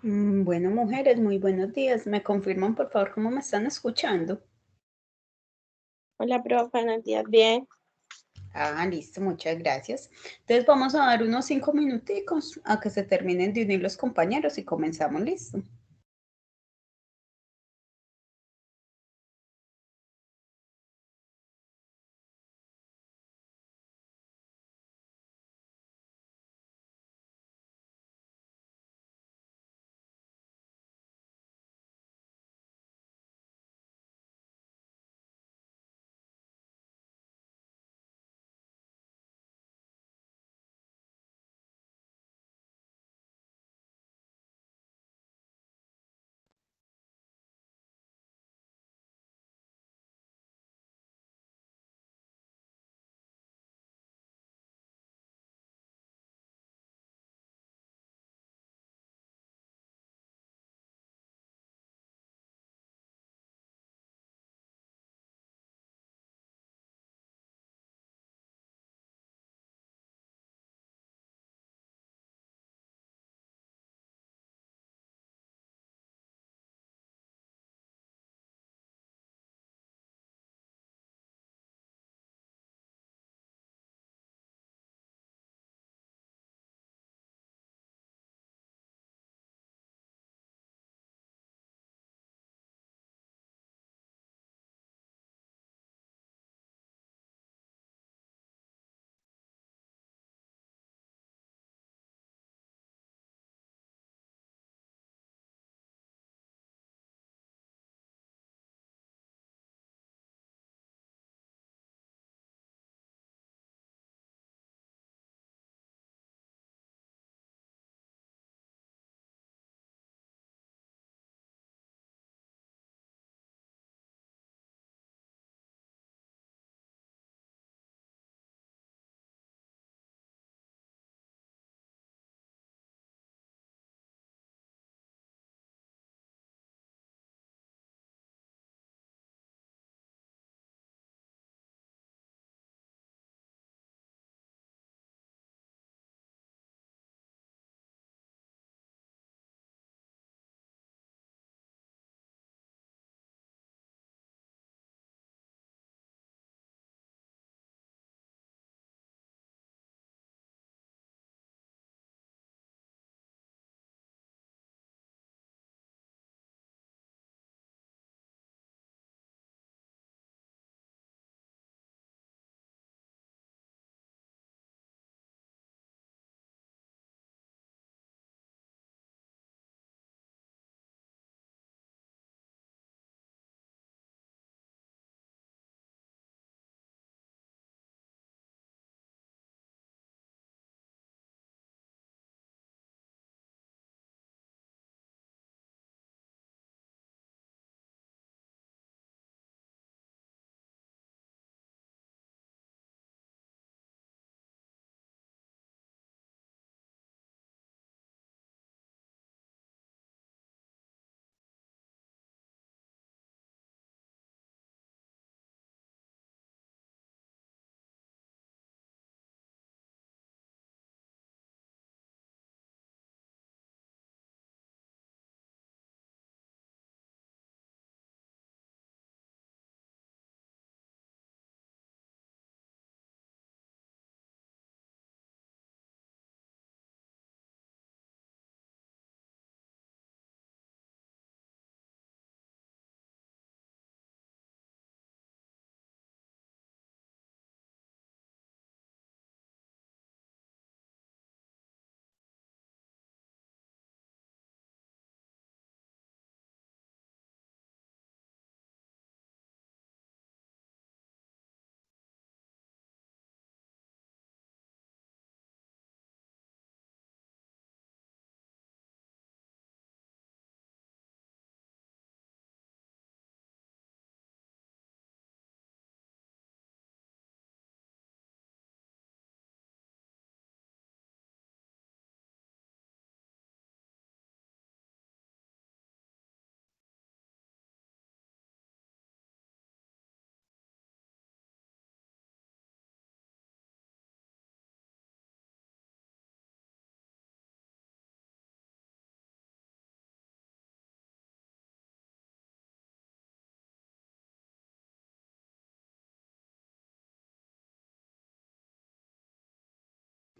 Bueno, mujeres, muy buenos días. ¿Me confirman, por favor, cómo me están escuchando? Hola, profe, buenos días, bien. Listo, muchas gracias. Entonces vamos a dar unos 5 minuticos a que se terminen de unir los compañeros y comenzamos, listo.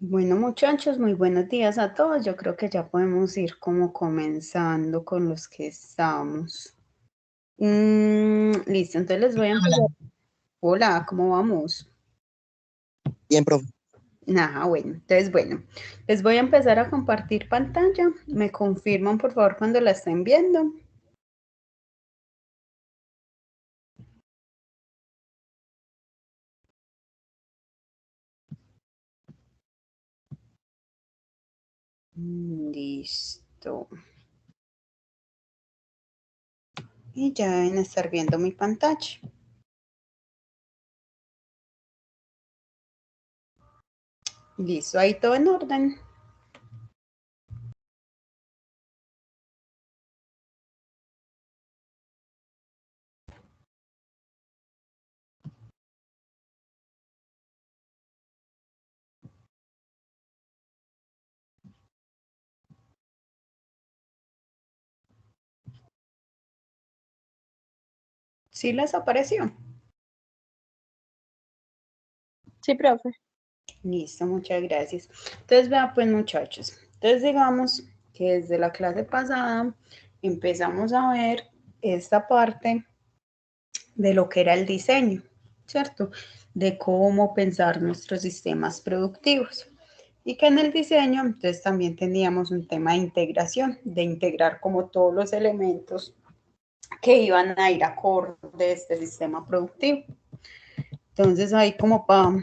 Bueno, muchachos, muy buenos días a todos. Yo creo que ya podemos ir como comenzando con los que estamos. Listo, entonces les voy a empezar. Hola, ¿cómo vamos? Bien, profe. Bueno, entonces bueno, les voy a empezar a compartir pantalla. ¿Me confirman, por favor, cuando la estén viendo? Listo. Y ya deben estar viendo mi pantalla. Listo, ahí todo en orden. ¿Sí les apareció? Sí, profe. Listo, muchas gracias. Entonces, vean pues muchachos, entonces digamos que desde la clase pasada empezamos a ver esta parte de lo que era el diseño, ¿cierto? De cómo pensar nuestros sistemas productivos. Y que en el diseño, entonces también teníamos un tema de integración, de integrar como todos los elementos que iban a ir acorde de este sistema productivo. Entonces ahí como para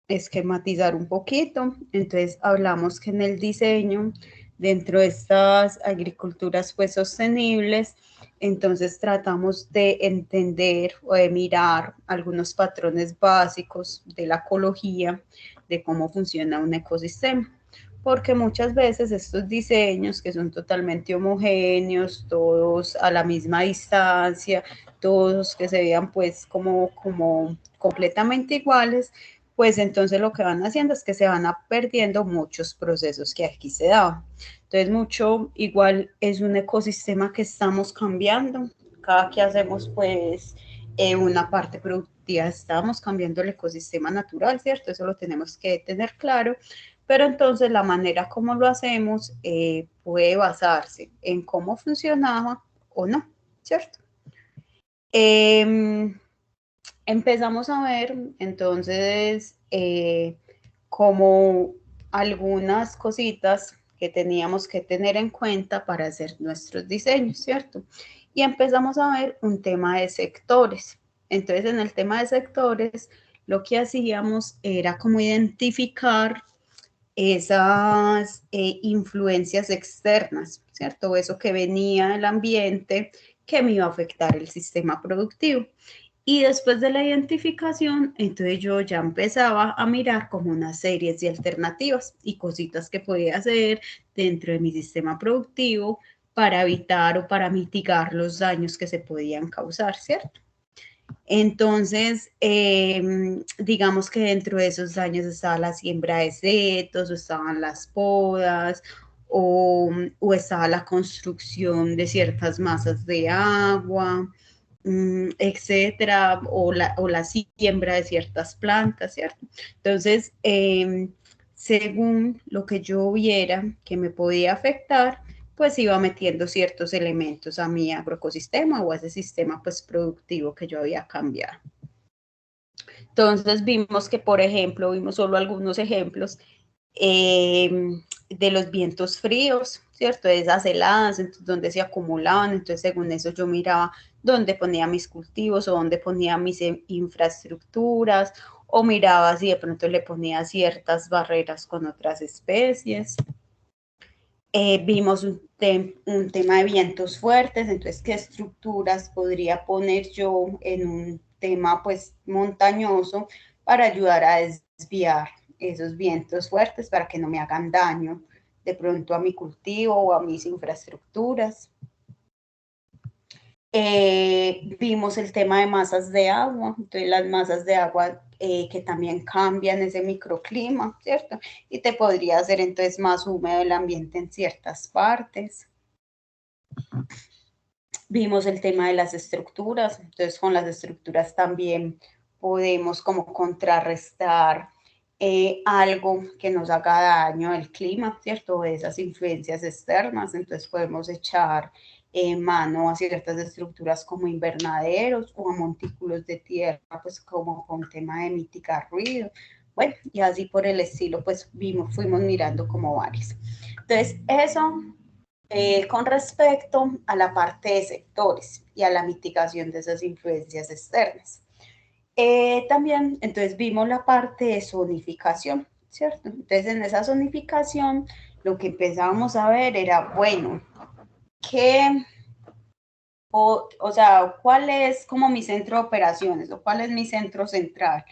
esquematizar un poquito, entonces hablamos que en el diseño, dentro de estas agriculturas pues sostenibles, entonces tratamos de entender o de mirar algunos patrones básicos de la ecología, de cómo funciona un ecosistema. Porque muchas veces estos diseños que son totalmente homogéneos, todos a la misma distancia, todos que se vean pues como completamente iguales, pues entonces lo que van haciendo es que se van perdiendo muchos procesos que aquí se daban. Entonces mucho igual es un ecosistema que estamos cambiando, cada que hacemos pues una parte productiva estamos cambiando el ecosistema natural, ¿cierto? Eso lo tenemos que tener claro, pero entonces la manera como lo hacemos puede basarse en cómo funcionaba o no, ¿cierto? Empezamos a ver entonces como algunas cositas que teníamos que tener en cuenta para hacer nuestros diseños, ¿cierto? Y empezamos a ver un tema de sectores. Entonces, en el tema de sectores, lo que hacíamos era como identificar esas influencias externas, ¿cierto? Eso que venía del ambiente que me iba a afectar el sistema productivo. Y después de la identificación, entonces yo ya empezaba a mirar como unas series de alternativas y cositas que podía hacer dentro de mi sistema productivo para evitar o para mitigar los daños que se podían causar, ¿cierto? Entonces, digamos que dentro de esos daños estaba la siembra de setos, o estaban las podas, o estaba la construcción de ciertas masas de agua, etcétera, o la siembra de ciertas plantas, ¿cierto? Entonces, según lo que yo viera que me podía afectar, pues iba metiendo ciertos elementos a mi agroecosistema o a ese sistema pues productivo que yo había cambiado. Entonces vimos que, por ejemplo, vimos solo algunos ejemplos de los vientos fríos, ¿cierto? De esas heladas, entonces, donde se acumulaban, entonces según eso yo miraba dónde ponía mis cultivos o dónde ponía mis infraestructuras, o miraba si de pronto le ponía ciertas barreras con otras especies. Vimos un tema de vientos fuertes, entonces qué estructuras podría poner yo en un tema pues montañoso para ayudar a desviar esos vientos fuertes para que no me hagan daño de pronto a mi cultivo o a mis infraestructuras. Vimos el tema de masas de agua, entonces las masas de agua que también cambian ese microclima, ¿cierto? Y te podría hacer entonces más húmedo el ambiente en ciertas partes. Vimos el tema de las estructuras, entonces con las estructuras también podemos como contrarrestar algo que nos haga daño el clima, ¿cierto? Esas influencias externas, entonces podemos echar mano a ciertas estructuras como invernaderos o a montículos de tierra, pues como con tema de mitigar ruido. Bueno, y así por el estilo, pues fuimos mirando como varios. Entonces, eso con respecto a la parte de sectores y a la mitigación de esas influencias externas. También, entonces, vimos la parte de zonificación, ¿cierto? Entonces, en esa zonificación, lo que empezábamos a ver era, bueno, ¿qué, o sea, cuál es como mi centro de operaciones o cuál es mi centro central?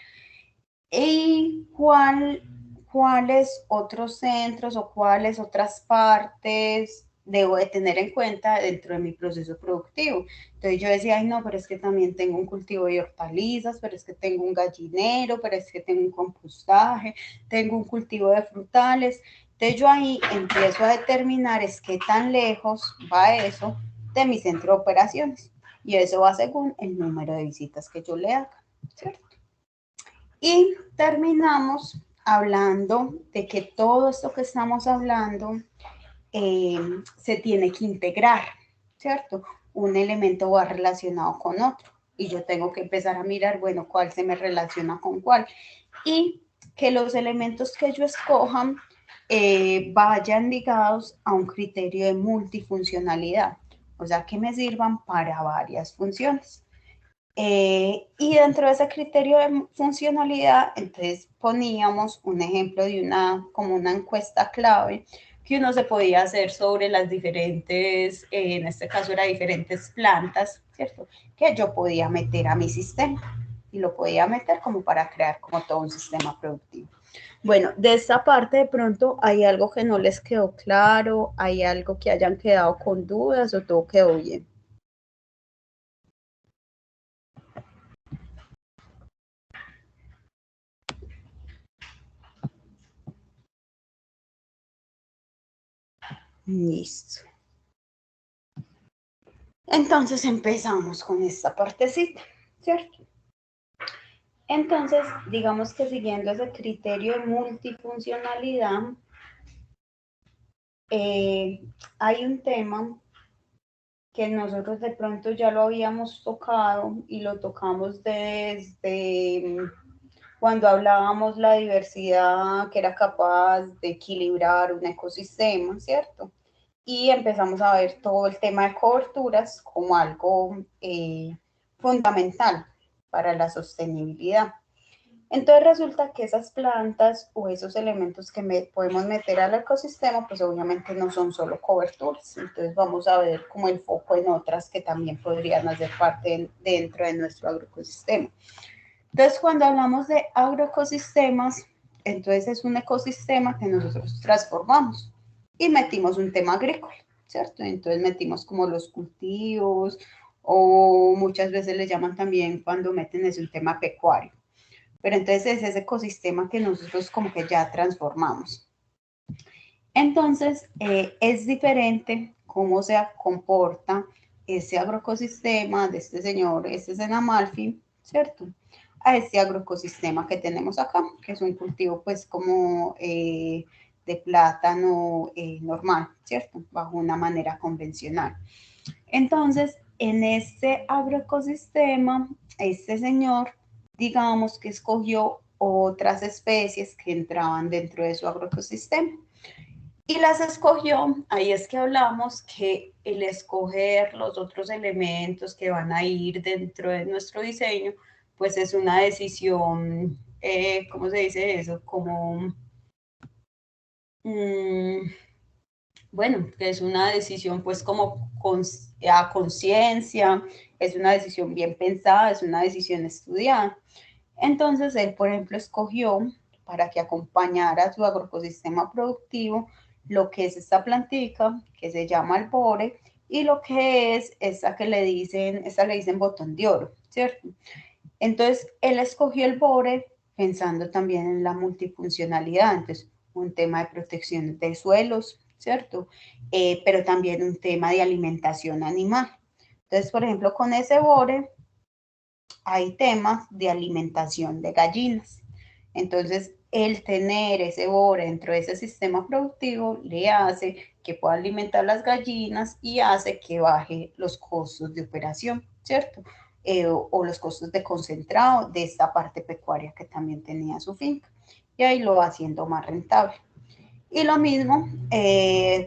¿Y cuáles otros centros o cuáles otras partes debo de tener en cuenta dentro de mi proceso productivo? Entonces yo decía, ay no, pero es que también tengo un cultivo de hortalizas, pero es que tengo un gallinero, pero es que tengo un compostaje, tengo un cultivo de frutales. Entonces yo ahí empiezo a determinar es qué tan lejos va eso de mi centro de operaciones. Y eso va según el número de visitas que yo le haga, ¿cierto? Y terminamos hablando de que todo esto que estamos hablando se tiene que integrar, ¿cierto? Un elemento va relacionado con otro y yo tengo que empezar a mirar, bueno, cuál se me relaciona con cuál. Y que los elementos que yo escoja vayan ligados a un criterio de multifuncionalidad, o sea, que me sirvan para varias funciones. Y dentro de ese criterio de funcionalidad, entonces poníamos un ejemplo de como una encuesta clave que uno se podía hacer sobre las diferentes, en este caso era diferentes plantas, ¿cierto? Que yo podía meter a mi sistema y lo podía meter como para crear como todo un sistema productivo. Bueno, de esta parte de pronto hay algo que no les quedó claro, hay algo que hayan quedado con dudas o todo quedó bien. Listo. Entonces empezamos con esta partecita, ¿cierto? Entonces, digamos que siguiendo ese criterio de multifuncionalidad, hay un tema que nosotros de pronto ya lo habíamos tocado y lo tocamos desde cuando hablábamos la diversidad que era capaz de equilibrar un ecosistema, ¿cierto? Y empezamos a ver todo el tema de coberturas como algo fundamental para la sostenibilidad. Entonces resulta que esas plantas o esos elementos que podemos meter al ecosistema, pues obviamente no son solo coberturas. Entonces vamos a ver como el foco en otras que también podrían hacer parte dentro de nuestro agroecosistema. Entonces cuando hablamos de agroecosistemas, entonces es un ecosistema que nosotros transformamos y metimos un tema agrícola, ¿cierto? Entonces metimos como los cultivos o muchas veces le llaman también cuando meten es un tema pecuario. Pero entonces es ese ecosistema que nosotros como que ya transformamos. Entonces es diferente cómo se comporta ese agroecosistema de este señor, este es en Amalfi, ¿cierto? A este agroecosistema que tenemos acá, que es un cultivo pues como de plátano normal, ¿cierto? Bajo una manera convencional. Entonces, en este agroecosistema, este señor, digamos que escogió otras especies que entraban dentro de su agroecosistema. Y las escogió, ahí es que hablamos que el escoger los otros elementos que van a ir dentro de nuestro diseño, pues es una decisión, ¿cómo se dice eso? Como, bueno, que es una decisión pues como a conciencia, es una decisión bien pensada, es una decisión estudiada. Entonces él, por ejemplo, escogió para que acompañara su agroecosistema productivo lo que es esta plantica que se llama albore y lo que es esta le dicen botón de oro, ¿cierto? Entonces él escogió el bore pensando también en la multifuncionalidad, entonces un tema de protección de suelos, ¿cierto? Pero también un tema de alimentación animal. Entonces, por ejemplo, con ese bore hay temas de alimentación de gallinas. Entonces, el tener ese bore dentro de ese sistema productivo le hace que pueda alimentar las gallinas y hace que baje los costos de operación, ¿cierto? O los costos de concentrado de esta parte pecuaria que también tenía su finca. Y ahí lo va haciendo más rentable. Y lo mismo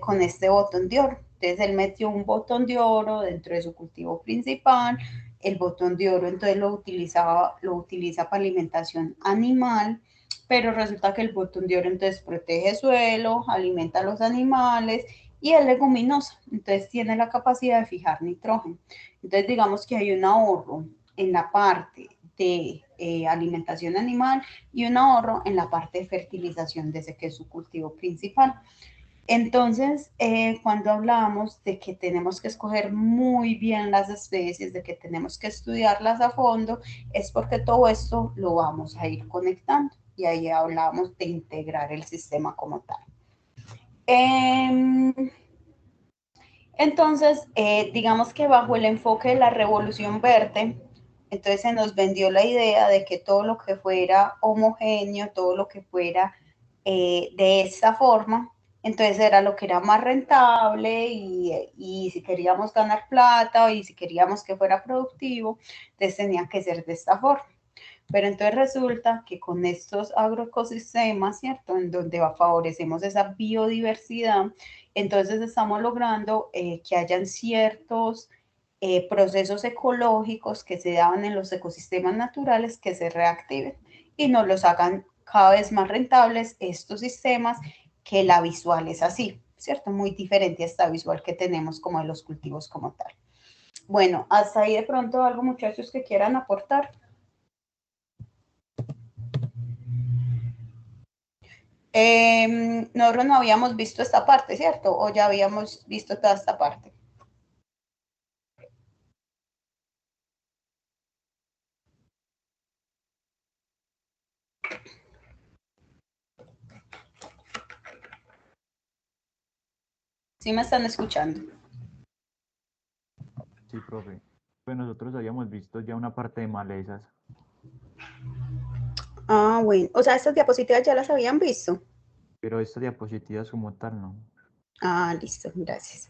con este botón de oro. Entonces él metió un botón de oro dentro de su cultivo principal. El botón de oro entonces lo utiliza para alimentación animal, pero resulta que el botón de oro entonces protege el suelo, alimenta a los animales y es leguminosa, entonces tiene la capacidad de fijar nitrógeno. Entonces digamos que hay un ahorro en la parte de alimentación animal y un ahorro en la parte de fertilización de ese que es su cultivo principal. Entonces, cuando hablamos de que tenemos que escoger muy bien las especies, de que tenemos que estudiarlas a fondo, es porque todo esto lo vamos a ir conectando y ahí hablamos de integrar el sistema como tal. Entonces, digamos que bajo el enfoque de la revolución verde, entonces se nos vendió la idea de que todo lo que fuera homogéneo, todo lo que fuera de esta forma, entonces era lo que era más rentable y si queríamos ganar plata y si queríamos que fuera productivo, entonces tenía que ser de esta forma. Pero entonces resulta que con estos agroecosistemas, ¿cierto? En donde favorecemos esa biodiversidad, entonces estamos logrando que hayan ciertos procesos ecológicos que se daban en los ecosistemas naturales que se reactiven y nos los hagan cada vez más rentables estos sistemas que la visual es así, ¿cierto? Muy diferente a esta visual que tenemos como de los cultivos como tal. Bueno, hasta ahí de pronto algo, muchachos, que quieran aportar. Nosotros no habíamos visto esta parte, ¿cierto? O ya habíamos visto toda esta parte. ¿Sí me están escuchando? Sí, profe. Pues nosotros habíamos visto ya una parte de malezas. Ah, bueno. O sea, estas diapositivas ya las habían visto. Pero estas diapositivas como tal, no. Ah, listo, gracias.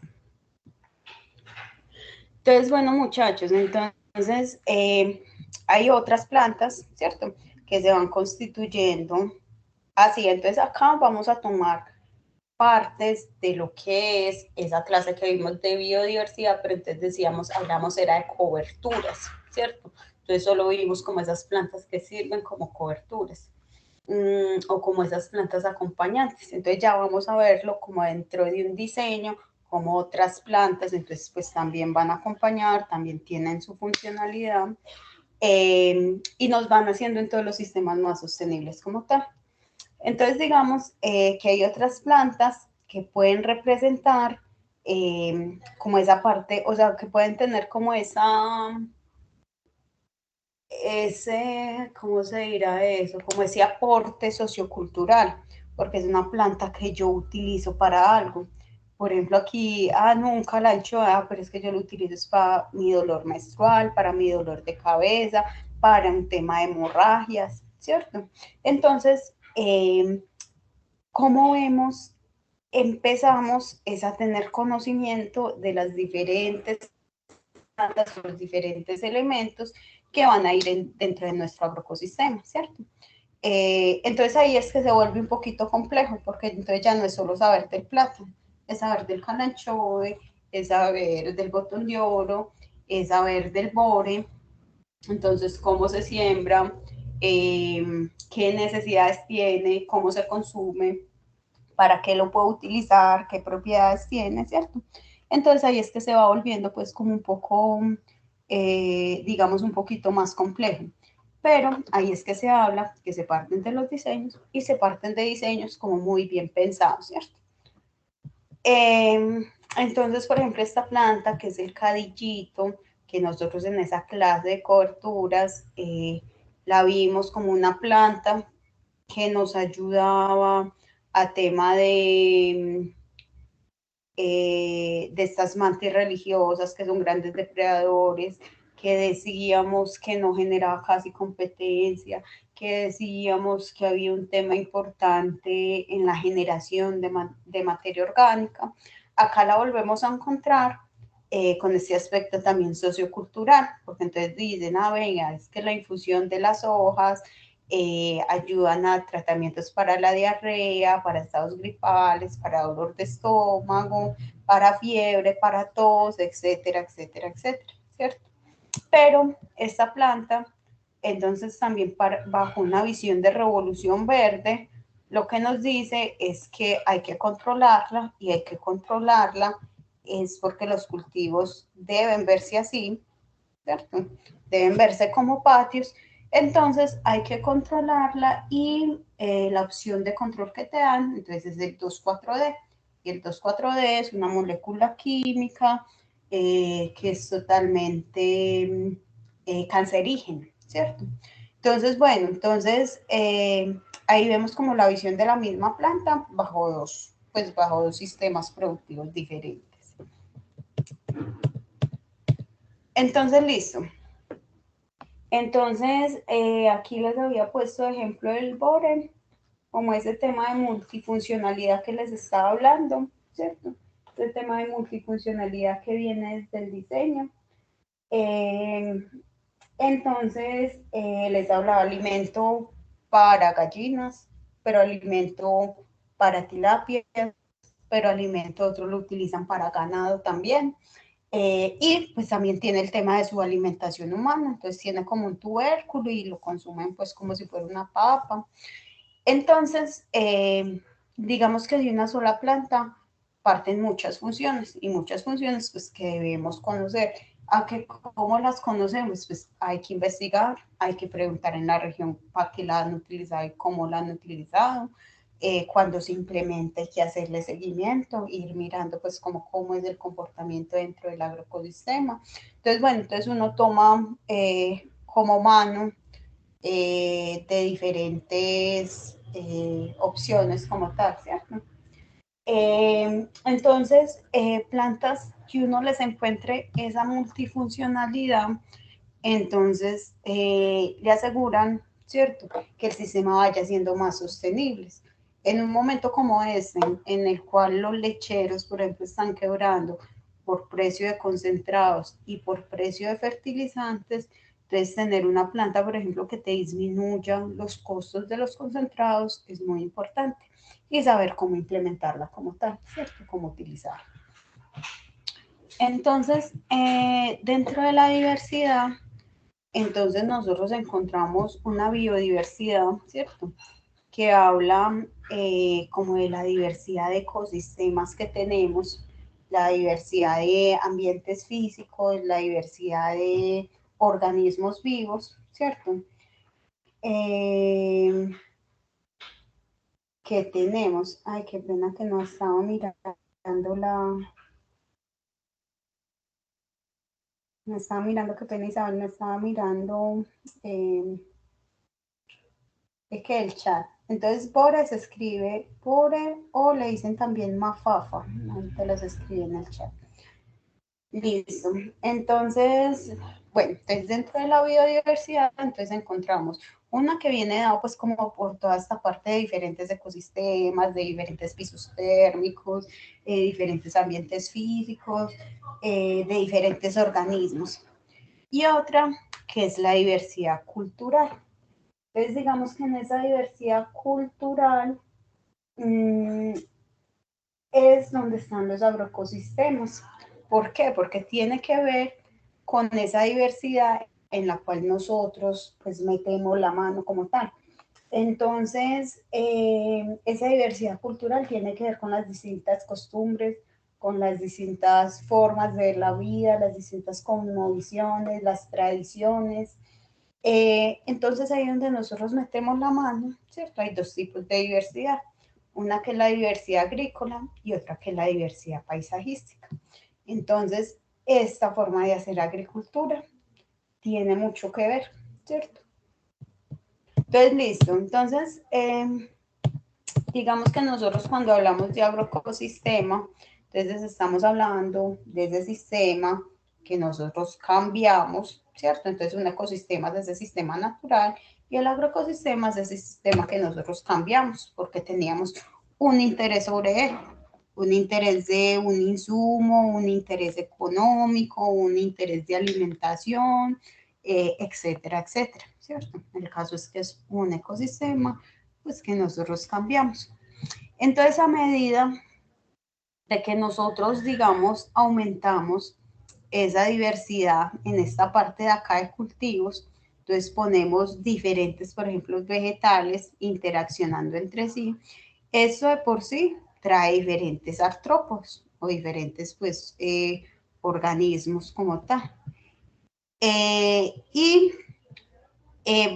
Entonces, bueno, muchachos, entonces hay otras plantas, ¿cierto? Que se van constituyendo así. Entonces acá vamos a tomar partes de lo que es esa clase que vimos de biodiversidad, pero entonces decíamos, hablamos era de coberturas, ¿cierto? Entonces solo vimos como esas plantas que sirven como coberturas o como esas plantas acompañantes. Entonces ya vamos a verlo como dentro de un diseño, como otras plantas, entonces pues también van a acompañar, también tienen su funcionalidad y nos van haciendo en todos los sistemas más sostenibles como tal. Entonces, digamos que hay otras plantas que pueden representar como esa parte, o sea, que pueden tener como ¿cómo se dirá eso? Como ese aporte sociocultural, porque es una planta que yo utilizo para algo. Por ejemplo, aquí, nunca la he hecho, pero es que yo lo utilizo es para mi dolor menstrual, para mi dolor de cabeza, para un tema de hemorragias, ¿cierto? Entonces, ¿cómo vemos? Empezamos es a tener conocimiento de las diferentes plantas, los diferentes elementos que van a ir dentro de nuestro agroecosistema, ¿cierto? Entonces ahí es que se vuelve un poquito complejo, porque entonces ya no es solo saber del plátano, es saber del calanchoe, es saber del botón de oro, es saber del bore, entonces cómo se siembra, qué necesidades tiene, cómo se consume, para qué lo puedo utilizar, qué propiedades tiene, ¿cierto? Entonces ahí es que se va volviendo pues como un poco, digamos, un poquito más complejo. Pero ahí es que se habla que se parten de los diseños y se parten de diseños como muy bien pensados, ¿cierto? Entonces, por ejemplo, esta planta que es el cadillito, que nosotros en esa clase de coberturas la vimos como una planta que nos ayudaba a tema de estas mantis religiosas que son grandes depredadores, que decíamos que no generaba casi competencia, que decíamos que había un tema importante en la generación de materia orgánica. Acá la volvemos a encontrar con este aspecto también sociocultural, porque entonces dicen, venga, es que la infusión de las hojas ayudan a tratamientos para la diarrea, para estados gripales, para dolor de estómago, para fiebre, para tos, etcétera, etcétera, etcétera, ¿cierto? Pero esta planta, entonces también bajo una visión de revolución verde, lo que nos dice es que hay que controlarla y hay que controlarla es porque los cultivos deben verse así, ¿cierto? Deben verse como patios, entonces hay que controlarla y la opción de control que te dan, entonces es el 2,4-D, y el 2,4-D es una molécula química que es totalmente cancerígena, ¿cierto? Entonces, bueno, ahí vemos como la visión de la misma planta bajo dos sistemas productivos diferentes. Entonces, listo. Entonces, aquí les había puesto ejemplo del bore, como ese tema de multifuncionalidad que les estaba hablando, ¿cierto? Ese tema de multifuncionalidad que viene desde el diseño. Entonces, les hablaba alimento para gallinas, pero alimento para tilapia, pero alimento otros lo utilizan para ganado también. Y pues también tiene el tema de su alimentación humana, entonces tiene como un tubérculo y lo consumen pues como si fuera una papa. Entonces, digamos que de una sola planta parten muchas funciones y muchas funciones pues que debemos conocer. ¿Cómo las conocemos? Pues hay que investigar, hay que preguntar en la región para qué la han utilizado y cómo la han utilizado. Cuando se implementa hay que hacerle seguimiento, ir mirando pues cómo es el comportamiento dentro del agroecosistema. Entonces, bueno, entonces uno toma como mano de diferentes opciones como tal, ¿cierto? Entonces, plantas que uno les encuentre esa multifuncionalidad, entonces le aseguran, ¿cierto?, que el sistema vaya siendo más sostenible. En un momento como este, en el cual los lecheros, por ejemplo, están quebrando por precio de concentrados y por precio de fertilizantes, entonces tener una planta, por ejemplo, que te disminuya los costos de los concentrados es muy importante y saber cómo implementarla como tal, ¿cierto?, cómo utilizarla. Entonces, dentro de la diversidad, entonces nosotros encontramos una biodiversidad, ¿cierto?, que habla como de la diversidad de ecosistemas que tenemos, la diversidad de ambientes físicos, la diversidad de organismos vivos, ¿cierto? Que tenemos, ay, qué pena que no estaba mirando qué pena Isabel, me estaba mirando es que el chat. Entonces, Bore se escribe Bore o le dicen también Mafafa. Ahí te los escribí en el chat. Listo. Entonces, bueno, entonces dentro de la biodiversidad, entonces encontramos una que viene dado pues como por toda esta parte de diferentes ecosistemas, de diferentes pisos térmicos, diferentes ambientes físicos, de diferentes organismos. Y otra que es la diversidad cultural. Entonces, digamos que en esa diversidad cultural es donde están los agroecosistemas. ¿Por qué? Porque tiene que ver con esa diversidad en la cual nosotros pues metemos la mano como tal. Entonces, esa diversidad cultural tiene que ver con las distintas costumbres, con las distintas formas de ver la vida, las distintas cosmovisiones, las tradiciones. Entonces ahí es donde nosotros metemos la mano, ¿cierto? Hay dos tipos de diversidad, una que es la diversidad agrícola y otra que es la diversidad paisajística. Entonces, esta forma de hacer agricultura tiene mucho que ver, ¿cierto? Entonces, listo. Entonces, digamos que nosotros cuando hablamos de agroecosistema, entonces estamos hablando de ese sistema que nosotros cambiamos, ¿cierto? Entonces un ecosistema es ese sistema natural Y el agroecosistema es ese sistema que nosotros cambiamos porque teníamos un interés sobre él, un interés de un insumo, un interés económico, un interés de alimentación, etcétera, etcétera, ¿cierto? El caso es que es un ecosistema, pues que nosotros cambiamos. Entonces, a medida de que nosotros, digamos, aumentamos esa diversidad en esta parte de acá de cultivos, entonces ponemos diferentes, por ejemplo, vegetales interaccionando entre sí, eso de por sí trae diferentes artrópodos o diferentes, pues, organismos como tal. Y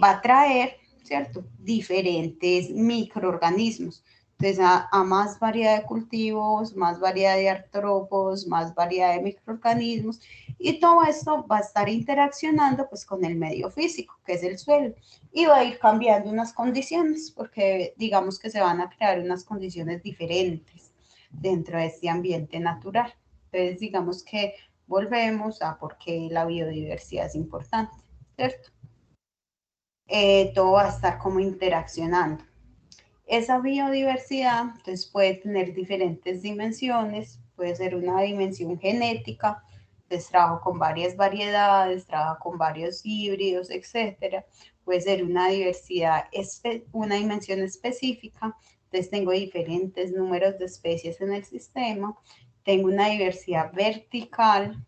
va a traer, ¿cierto? Diferentes microorganismos. Entonces, a más variedad de cultivos, más variedad de artrópodos, más variedad de microorganismos, y todo esto va a estar interaccionando pues con el medio físico, que es el suelo, y va a ir cambiando unas condiciones, porque digamos que se van a crear unas condiciones diferentes dentro de este ambiente natural. Entonces, digamos que volvemos a por qué la biodiversidad es importante, ¿cierto? Todo va a estar como interaccionando. Esa biodiversidad entonces puede tener diferentes dimensiones, puede ser una dimensión genética, entonces trabajo con varias variedades, trabajo con varios híbridos, etcétera. Puede ser una diversidad, una dimensión específica, entonces tengo diferentes números de especies en el sistema, tengo una diversidad vertical.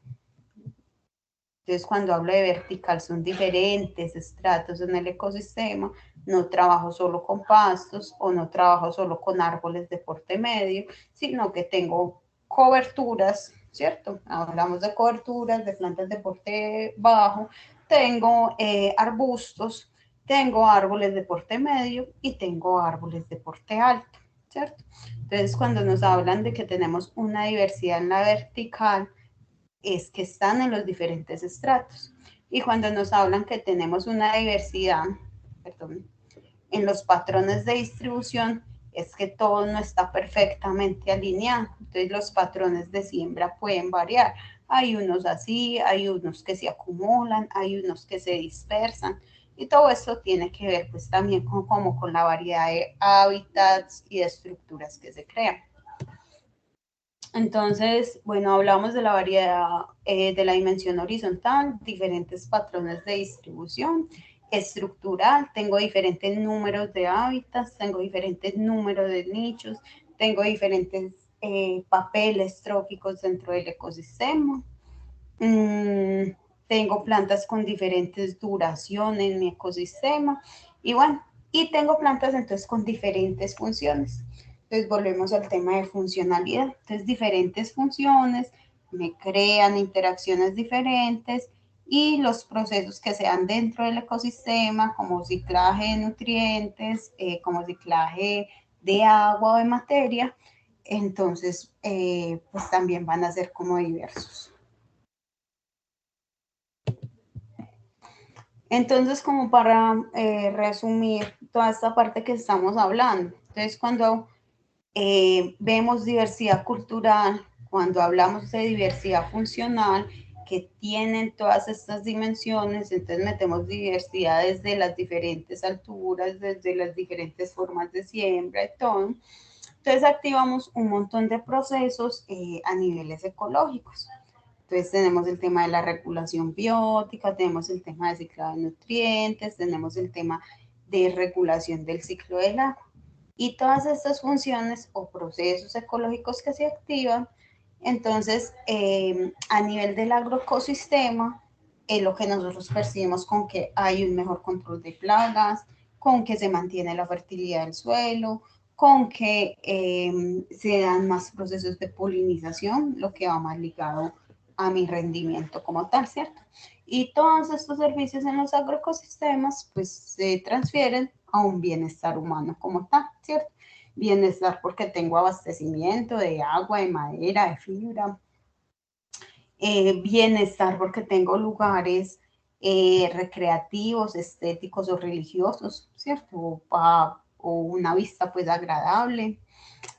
Entonces, cuando hablo de vertical, son diferentes estratos en el ecosistema. No trabajo solo con pastos o no trabajo solo con árboles de porte medio, sino que tengo coberturas, ¿cierto? Hablamos de coberturas, de plantas de porte bajo. Tengo arbustos, tengo árboles de porte medio y tengo árboles de porte alto, ¿cierto? Entonces, cuando nos hablan de que tenemos una diversidad en la vertical, es que están en los diferentes estratos. Y cuando nos hablan que tenemos una diversidad, perdón, en los patrones de distribución, es que todo no está perfectamente alineado. Entonces los patrones de siembra pueden variar. Hay unos así, hay unos que se acumulan, hay unos que se dispersan. Y todo esto tiene que ver pues también con la variedad de hábitats y de estructuras que se crean. Entonces, bueno, hablamos de la variedad de la dimensión horizontal, diferentes patrones de distribución, estructural, tengo diferentes números de hábitats, tengo diferentes números de nichos, tengo diferentes papeles tróficos dentro del ecosistema. Tengo plantas con diferentes duraciones en mi ecosistema y bueno, y tengo plantas entonces con diferentes funciones. Entonces volvemos al tema de funcionalidad. Entonces diferentes funciones me crean interacciones diferentes y los procesos que se dan dentro del ecosistema, como ciclaje de nutrientes, como ciclaje de agua o de materia, entonces pues también van a ser como diversos. Entonces, como para resumir toda esta parte que estamos hablando, entonces cuando vemos diversidad cultural, cuando hablamos de diversidad funcional, que tienen todas estas dimensiones, entonces metemos diversidad desde las diferentes alturas, desde las diferentes formas de siembra y todo. Entonces activamos un montón de procesos a niveles ecológicos. Entonces tenemos el tema de la regulación biótica, tenemos el tema de ciclado de nutrientes, tenemos el tema de regulación del ciclo del agua. Y todas estas funciones o procesos ecológicos que se activan, entonces a nivel del agroecosistema, es lo que nosotros percibimos con que hay un mejor control de plagas, con que se mantiene la fertilidad del suelo, con que se dan más procesos de polinización, lo que va más ligado a mi rendimiento como tal, ¿cierto? Y todos estos servicios en los agroecosistemas pues se transfieren a un bienestar humano como tal, ¿cierto? Bienestar porque tengo abastecimiento de agua, de madera, de fibra. Bienestar porque tengo lugares recreativos, estéticos o religiosos, ¿cierto? O una vista pues agradable.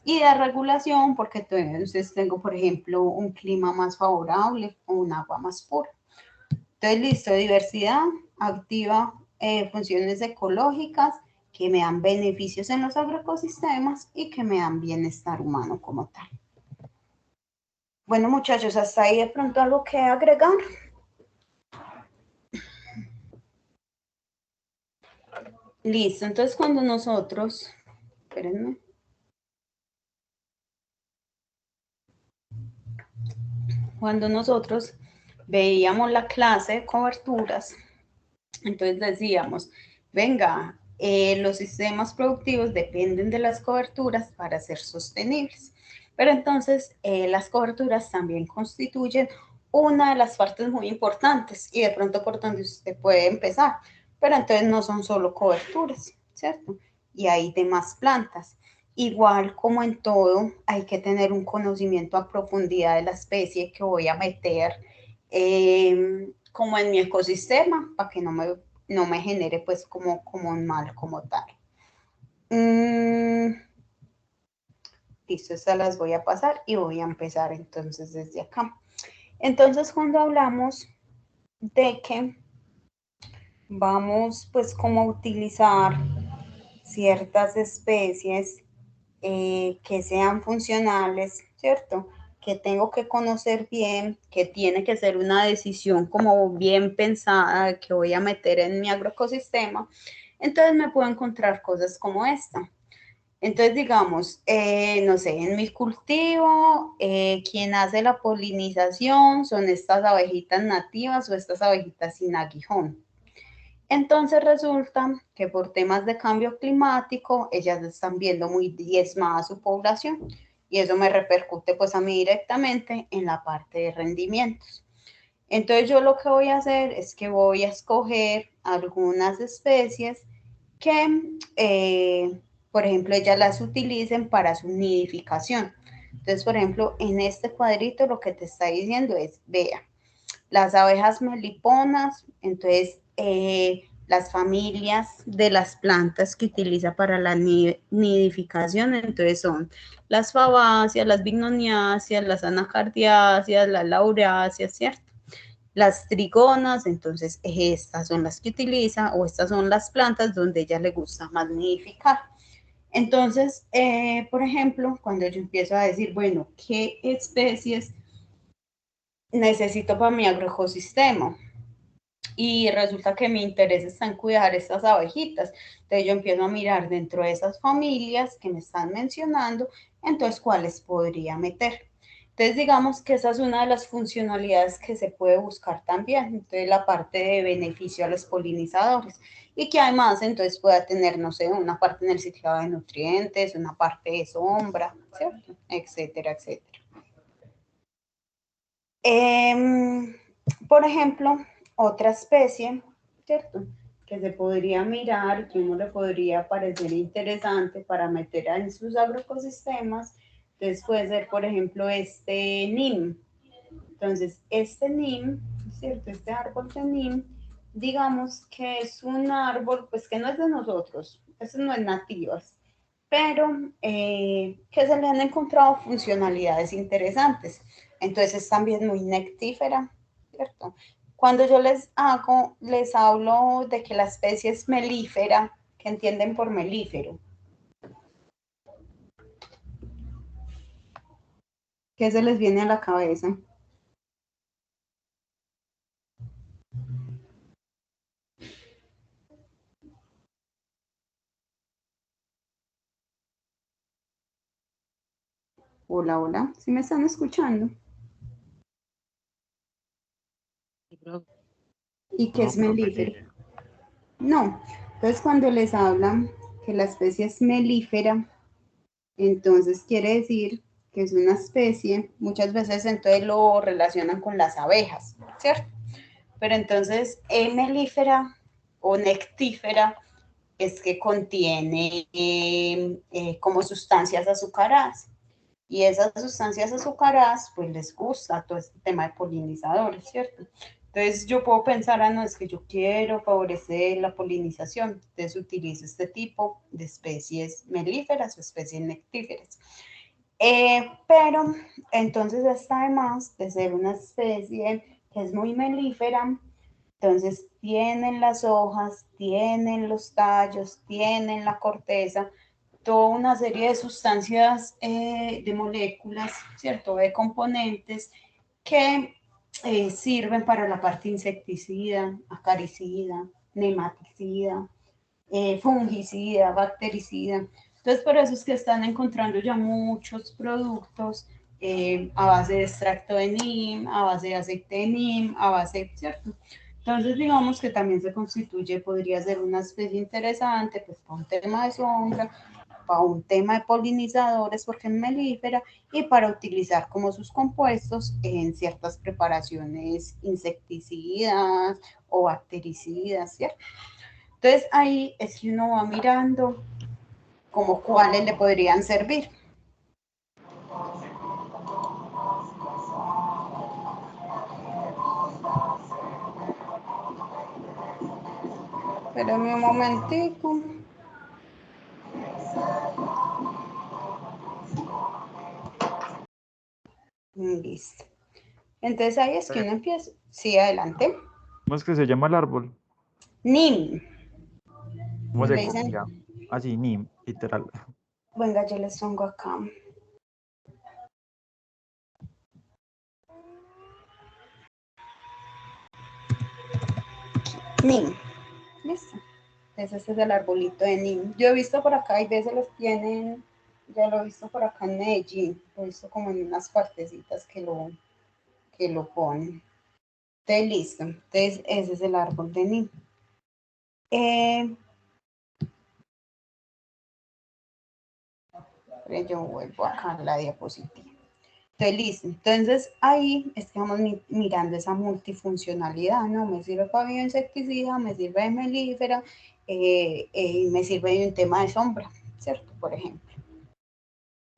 Y de regulación porque entonces tengo, por ejemplo, un clima más favorable o un agua más pura. Entonces, listo, diversidad activa funciones ecológicas que me dan beneficios en los agroecosistemas y que me dan bienestar humano como tal. Bueno, muchachos, hasta ahí de pronto algo que agregar. Listo, entonces cuando nosotros, espérenme. Cuando nosotros veíamos la clase de coberturas, entonces decíamos, venga, los sistemas productivos dependen de las coberturas para ser sostenibles. Pero entonces las coberturas también constituyen una de las partes muy importantes y de pronto por donde usted puede empezar. Pero entonces no son solo coberturas, ¿cierto? Y hay demás plantas. Igual como en todo, hay que tener un conocimiento a profundidad de la especie que voy a meter como en mi ecosistema para que no me genere pues como un mal como tal. Listo, estas las voy a pasar y voy a empezar entonces desde acá. Entonces cuando hablamos de que vamos pues como a utilizar ciertas especies que sean funcionales, ¿cierto? Que tengo que conocer bien, que tiene que ser una decisión como bien pensada que voy a meter en mi agroecosistema, entonces me puedo encontrar cosas como esta. Entonces, digamos, no sé, en mi cultivo, quien hace la polinización son estas abejitas nativas o estas abejitas sin aguijón. Entonces resulta que por temas de cambio climático, ellas están viendo muy diezmada su población y eso me repercute pues a mí directamente en la parte de rendimientos. Entonces yo lo que voy a hacer es que voy a escoger algunas especies que, por ejemplo, ellas las utilicen para su nidificación. Entonces, por ejemplo, en este cuadrito lo que te está diciendo es, vea, las abejas meliponas, entonces las familias de las plantas que utiliza para la nidificación, entonces son las fabáceas, las bignoniáceas, las anacardiáceas, las laureáceas, ¿cierto? Las trigonas, entonces estas son las que utiliza o estas son las plantas donde ella le gusta más nidificar. Entonces, por ejemplo, cuando yo empiezo a decir, bueno, ¿qué especies necesito para mi agroecosistema? Y resulta que mi interés está en cuidar estas abejitas. Entonces yo empiezo a mirar dentro de esas familias que me están mencionando, entonces cuáles podría meter. Entonces digamos que esa es una de las funcionalidades que se puede buscar también. Entonces la parte de beneficio a los polinizadores y que además entonces pueda tener, no sé, una parte en el ciclado de nutrientes, una parte de sombra, ¿cierto? Etcétera, etcétera. Por ejemplo, otra especie, ¿cierto? Que se podría mirar, que uno le podría parecer interesante para meter en sus agroecosistemas, entonces puede ser, por ejemplo, este NIM. Entonces, este NIM, ¿cierto? Este árbol de NIM, digamos que es un árbol, pues que no es de nosotros, eso no es nativas, pero que se le han encontrado funcionalidades interesantes. Entonces es también muy nectífera, ¿cierto? Cuando yo les hablo de que la especie es melífera, ¿qué entienden por melífero? ¿Qué se les viene a la cabeza? Hola, hola, ¿sí me están escuchando? ¿Y qué es melífero? No, entonces cuando les hablan que la especie es melífera, entonces quiere decir que es una especie, muchas veces entonces lo relacionan con las abejas, ¿cierto? Pero entonces melífera o nectífera es que contiene como sustancias azucaradas. Y esas sustancias azucaradas, pues les gusta todo este tema de polinizadores, ¿cierto? Entonces yo puedo pensar, no, es que yo quiero favorecer la polinización, entonces utilizo este tipo de especies melíferas o especies nectíferas. Pero entonces está además de ser una especie que es muy melífera, Entonces tienen las hojas, tienen los tallos, tienen la corteza, toda una serie de sustancias, de moléculas, ¿cierto? De componentes que sirven para la parte insecticida, acaricida, nematicida, fungicida, bactericida. Entonces, por eso es que están encontrando ya muchos productos a base de extracto de NIM, a base de aceite de NIM, a base, ¿cierto? Entonces, digamos que también se constituye, podría ser una especie interesante, pues, para un tema de sombra, para un tema de polinizadores, porque es melífera, y para utilizar como sus compuestos en ciertas preparaciones insecticidas o bactericidas, ¿cierto? Entonces ahí es que uno va mirando como cuáles le podrían servir. Espérame un momentico. Listo. Entonces ahí es que uno empieza. Sí, adelante. ¿Cómo es que se llama el árbol? NIM. ¿Cómo Le se dicen, copia? Así, NIM, literal. venga, yo les pongo acá. NIM. Listo. Ese es el arbolito de NIM. Yo he visto por acá, hay veces los tienen, ya lo he visto por acá en Medellín, lo he visto como en unas partecitas que lo ponen. Entonces, listo. Entonces, ese es el árbol de NIM. Yo vuelvo acá a la diapositiva. Entonces, listo. Entonces, ahí estamos mirando esa multifuncionalidad, ¿no? Me sirve para bioinsecticida, me sirve de melífera, me sirve de un tema de sombra, ¿cierto? Por ejemplo.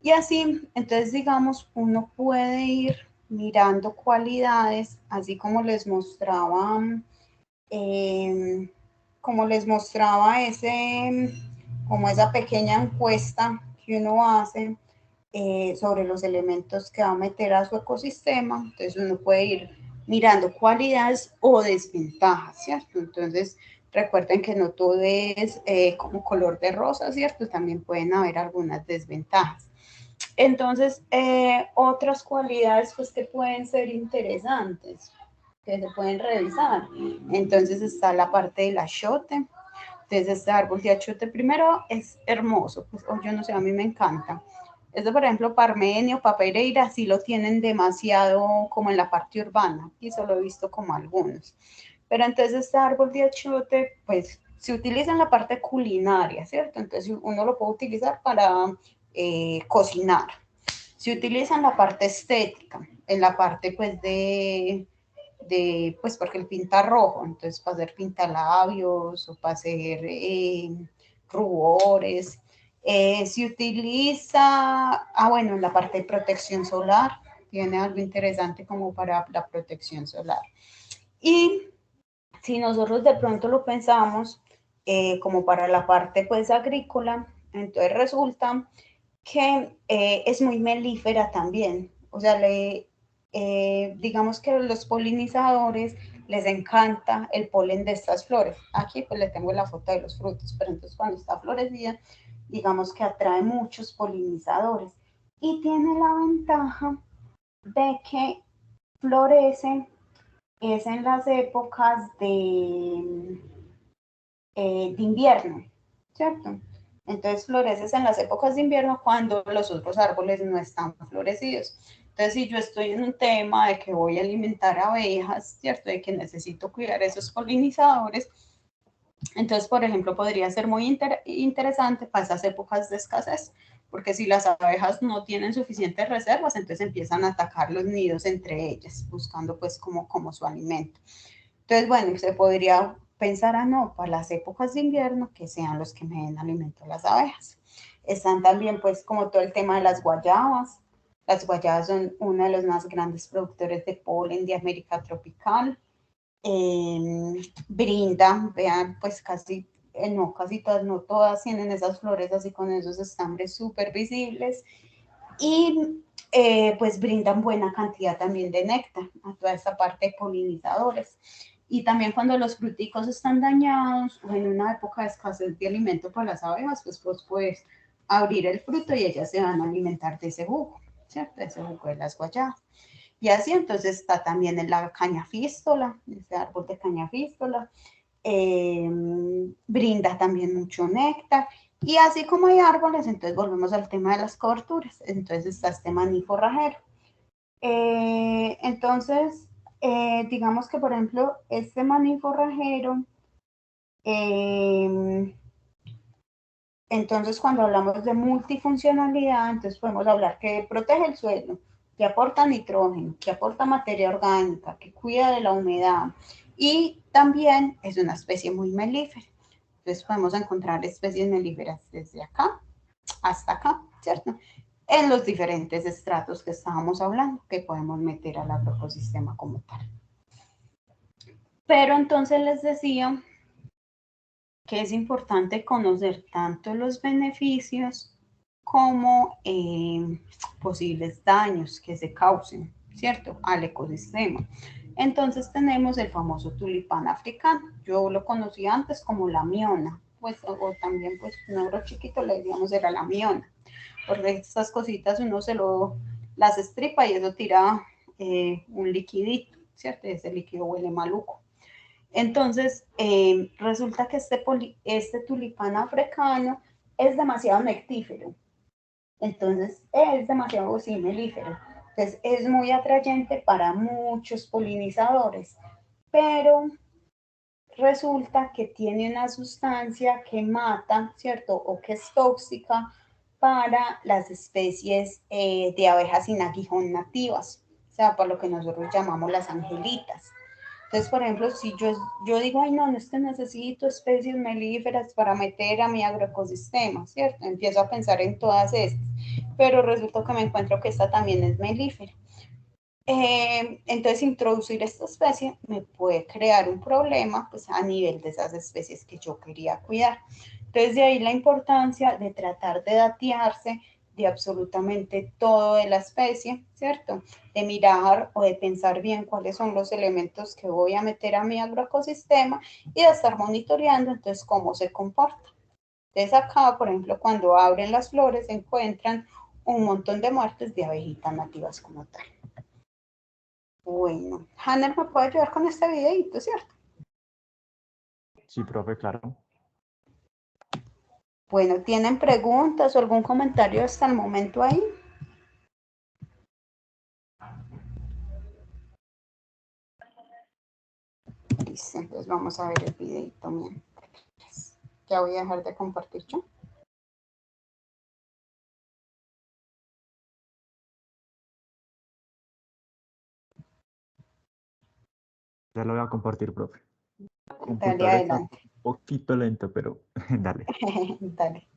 Y así, entonces, digamos, uno puede ir mirando cualidades, así como les mostraba, como esa pequeña encuesta que uno hace sobre los elementos que va a meter a su ecosistema. Entonces uno puede ir mirando cualidades o desventajas, ¿cierto? Entonces recuerden que no todo es como color de rosa, ¿cierto? También pueden haber algunas desventajas. Entonces, otras cualidades pues que pueden ser interesantes, que se pueden revisar. Entonces está la parte del achiote. Entonces este árbol de achiote primero es hermoso, pues yo no sé, a mí me encanta. Este, por ejemplo, Parmenio, Papereira, sí lo tienen demasiado como en la parte urbana, y solo he visto como algunos. Pero entonces este árbol de achiote, pues se utiliza en la parte culinaria, ¿cierto? Entonces uno lo puede utilizar para cocinar. Se utiliza en la parte estética, en la parte pues pues porque el pinta rojo, entonces para hacer pintalabios o para hacer rubores. Se utiliza, bueno, en la parte de protección solar, tiene algo interesante como para la protección solar. Y si nosotros de pronto lo pensamos como para la parte pues agrícola, entonces resulta que es muy melífera también. O sea, digamos que a los polinizadores les encanta el polen de estas flores. Aquí pues le tengo la foto de los frutos, pero entonces cuando está florecida, digamos que atrae muchos polinizadores. Y tiene la ventaja de que florece es en las épocas de invierno, ¿cierto? Entonces floreces en las épocas de invierno cuando los otros árboles no están florecidos. Entonces, si yo estoy en un tema de que voy a alimentar abejas, ¿cierto? De que necesito cuidar esos polinizadores, entonces, por ejemplo, podría ser muy interesante para esas épocas de escasez, porque si las abejas no tienen suficientes reservas, entonces empiezan a atacar los nidos entre ellas, buscando pues como su alimento. Entonces, bueno, se podría pensar, no, para las épocas de invierno que sean los que me den alimento a las abejas. Están también pues como todo el tema de las guayabas. Las guayabas son uno de los más grandes productores de polen de América tropical. Brinda, vean, pues casi todas, no todas tienen esas flores así con esos estambres súper visibles. Y pues brindan buena cantidad también de néctar a toda esta parte de polinizadores. Y también cuando los fruticos están dañados o en una época de escasez de alimento para las abejas, pues vos puedes abrir el fruto y ellas se van a alimentar de ese jugo, ¿cierto? De ese jugo de las guayabas. Y así entonces está también en la cañafístola, ese árbol de cañafístola, brinda también mucho néctar. Y así como hay árboles, entonces volvemos al tema de las coberturas. Entonces está este maní forrajero. Entonces, digamos que, por ejemplo, este maní forrajero, entonces cuando hablamos de multifuncionalidad, entonces podemos hablar que protege el suelo, que aporta nitrógeno, que aporta materia orgánica, que cuida de la humedad y también es una especie muy melífera. Entonces podemos encontrar especies melíferas desde acá hasta acá, ¿cierto? En los diferentes estratos que estábamos hablando, que podemos meter al agroecosistema como tal. Pero entonces les decía que es importante conocer tanto los beneficios como posibles daños que se causen, ¿cierto? Al ecosistema. Entonces tenemos el famoso tulipán africano. Yo lo conocí antes como la miona, pues, o también, pues, un oro chiquito le decíamos era la miona, porque estas cositas uno las estripa y eso tira un liquidito, ¿cierto? Ese líquido huele maluco. Entonces, resulta que este tulipán africano es demasiado nectífero. Entonces, es demasiado melífero. Entonces, es muy atrayente para muchos polinizadores. Pero resulta que tiene una sustancia que mata, ¿cierto? O que es tóxica para las especies de abejas sin aguijón nativas. O sea, por lo que nosotros llamamos las angelitas. Entonces, por ejemplo, si yo digo, ay, no, es que necesito especies melíferas para meter a mi agroecosistema, ¿cierto? Empiezo a pensar en todas estas, pero resulta que me encuentro que esta también es melífera. Entonces, introducir esta especie me puede crear un problema pues, a nivel de esas especies que yo quería cuidar. Entonces, de ahí la importancia de tratar de datearse de absolutamente todo de la especie, ¿cierto? De mirar o de pensar bien cuáles son los elementos que voy a meter a mi agroecosistema y de estar monitoreando entonces cómo se comporta. Entonces acá, por ejemplo, cuando abren las flores se encuentran un montón de muertes de abejitas nativas como tal. Bueno, Hanner me puede ayudar con este videito, ¿cierto? Sí, profe, claro. Bueno, ¿tienen preguntas o algún comentario hasta el momento ahí? Listo, entonces vamos a ver el videito mientras. Ya voy a dejar de compartir yo. Ya lo voy a compartir, profe. Dale Computadora está un adelante. poquito lento, pero dale. Dale.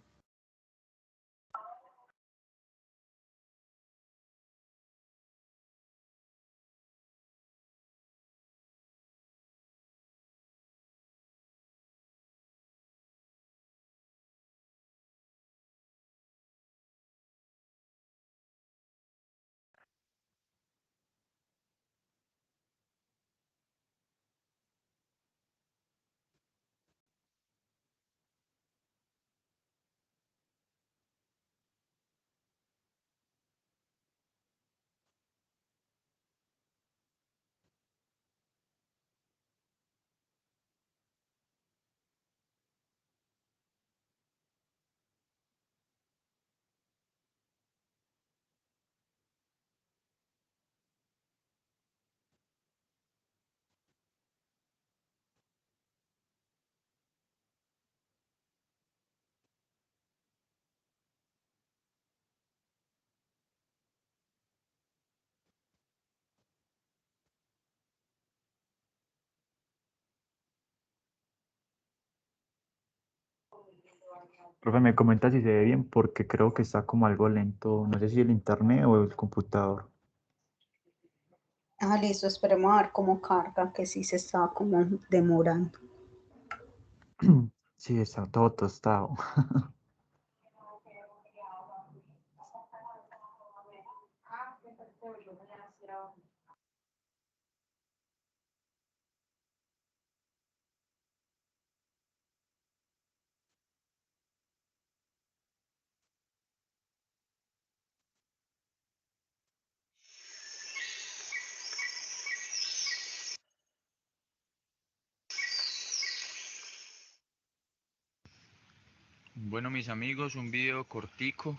Profe, me comenta si se ve bien porque creo que está como algo lento. No sé si el internet o el computador. Ah, listo, esperemos a ver cómo carga, que sí se está como demorando. Sí, está todo tostado. Bueno, mis amigos, un video cortico.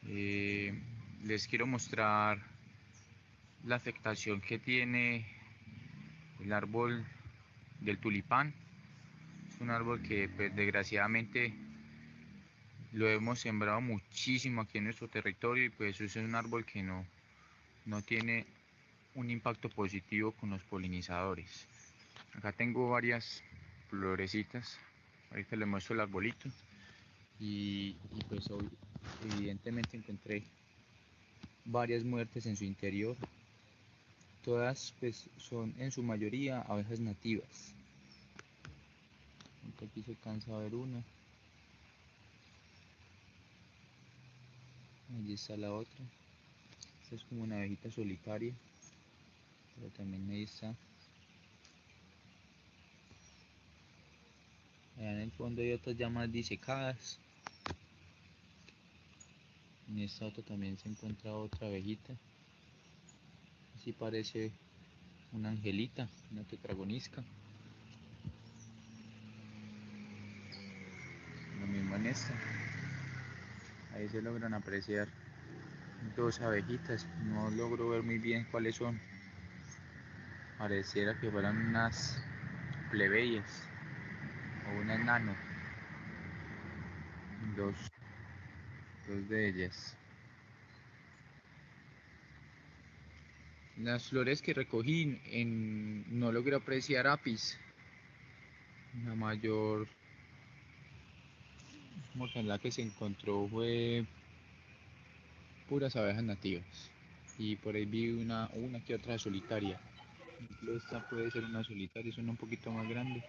Les quiero mostrar la afectación que tiene el árbol del tulipán. Es un árbol que, pues, desgraciadamente lo hemos sembrado muchísimo aquí en nuestro territorio y pues es un árbol que no tiene un impacto positivo con los polinizadores. Acá tengo varias florecitas. Ahorita les muestro el arbolito y pues hoy evidentemente encontré varias muertes en su interior. Todas pues son en su mayoría abejas nativas. Aquí se alcanza a ver una. Allí está la otra. Esta es como una abejita solitaria, pero también ahí está. Allá en el fondo hay otras ya más disecadas. En esta otra también se encuentra otra abejita. Así parece una angelita, una tetragonisca. Lo mismo en esta. Ahí se logran apreciar dos abejitas. No logro ver muy bien cuáles son. Pareciera que fueran unas plebeyas o unas nano. Dos de ellas. Las flores que recogí no logré apreciar apis. La mayor mortandad que se encontró fue puras abejas nativas. Y por ahí vi una que otra solitaria. Esta puede ser una solitaria, es una un poquito más grande.